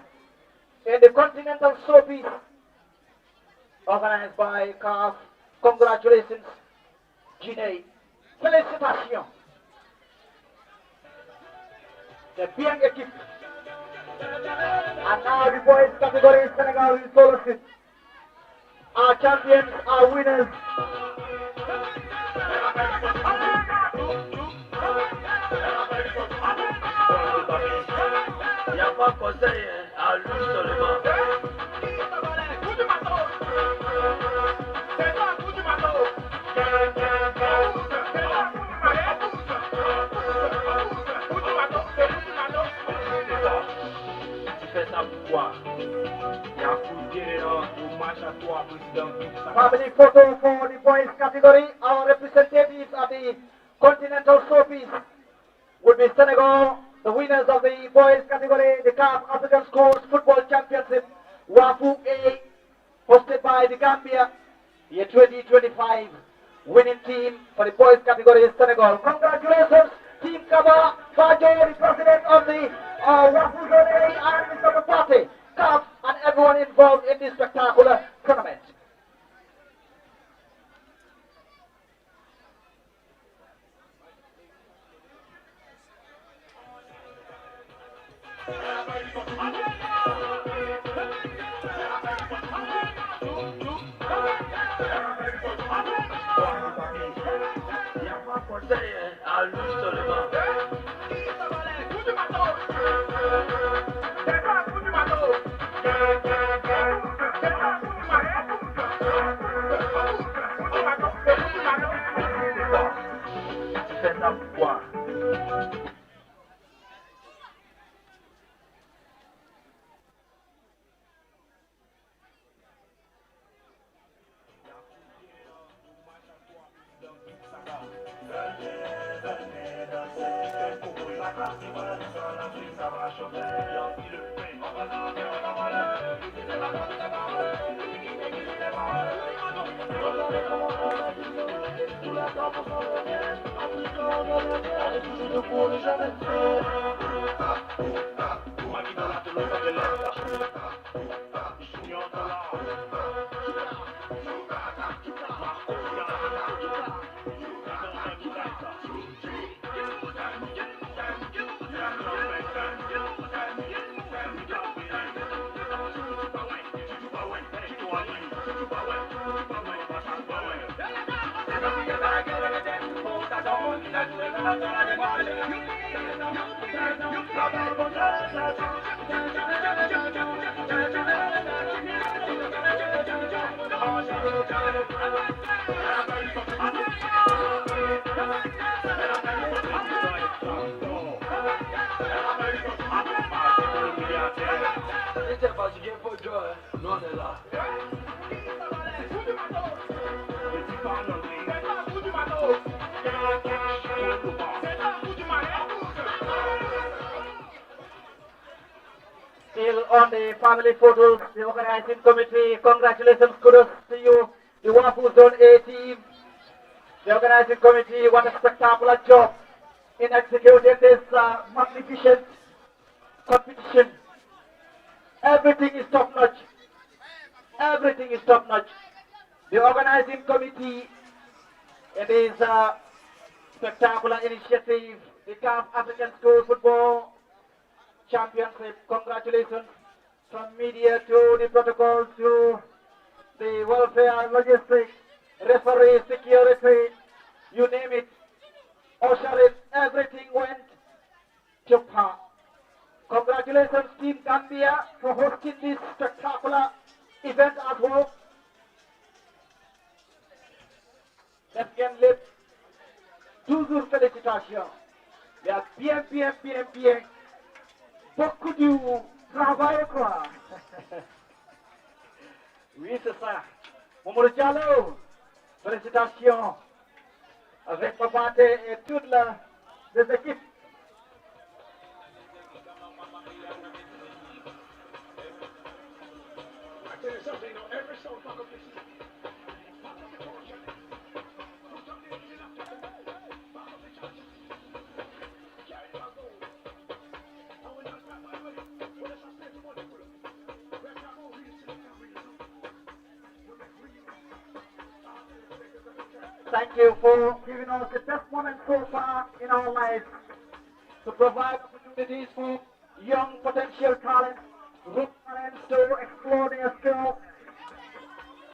in the Continental Showpiece organized by CAF. Congratulations, Guinea. Félicitations. The bien équipe. And now the boys category Senegal will follow suit. Our champions, our winners. Family photo for the boys category. Our representatives at the Continental Showpiece would be Senegal, the winners of the boys category, the CAF African Schools Football Championship, Wafu A, hosted by the Gambia, year 2025. Winning team for the boys category is Senegal. Congratulations, Team Kaba, Fajo, the president of the Wafu Zone A, and Mr. Mapate, CAF, and everyone involved in this spectacular tournament. Still on the family photos, the organizing committee, congratulations, kudos to you, the Wafu Zone A team. The organizing committee, what a spectacular job in executing this magnificent competition. Everything is top notch. Everything is top notch. The organizing committee, it is a spectacular initiative. The Caf African School Football Championship. Congratulations from media to the protocol to the welfare, logistics, referee, security, you name it. Usher it, everything went to par. Congratulations Team Gambia for hosting this spectacular event as well. Let's get lit. Toujours félicitations. Il y a bien. Beaucoup du travail, quoi. Oui, c'est ça. Mamadou Diallo, félicitations avec Papaté et toutes les équipes. Thank you for giving us the best moment so far in our lives to provide opportunities for young potential talents, root talents to explore their skills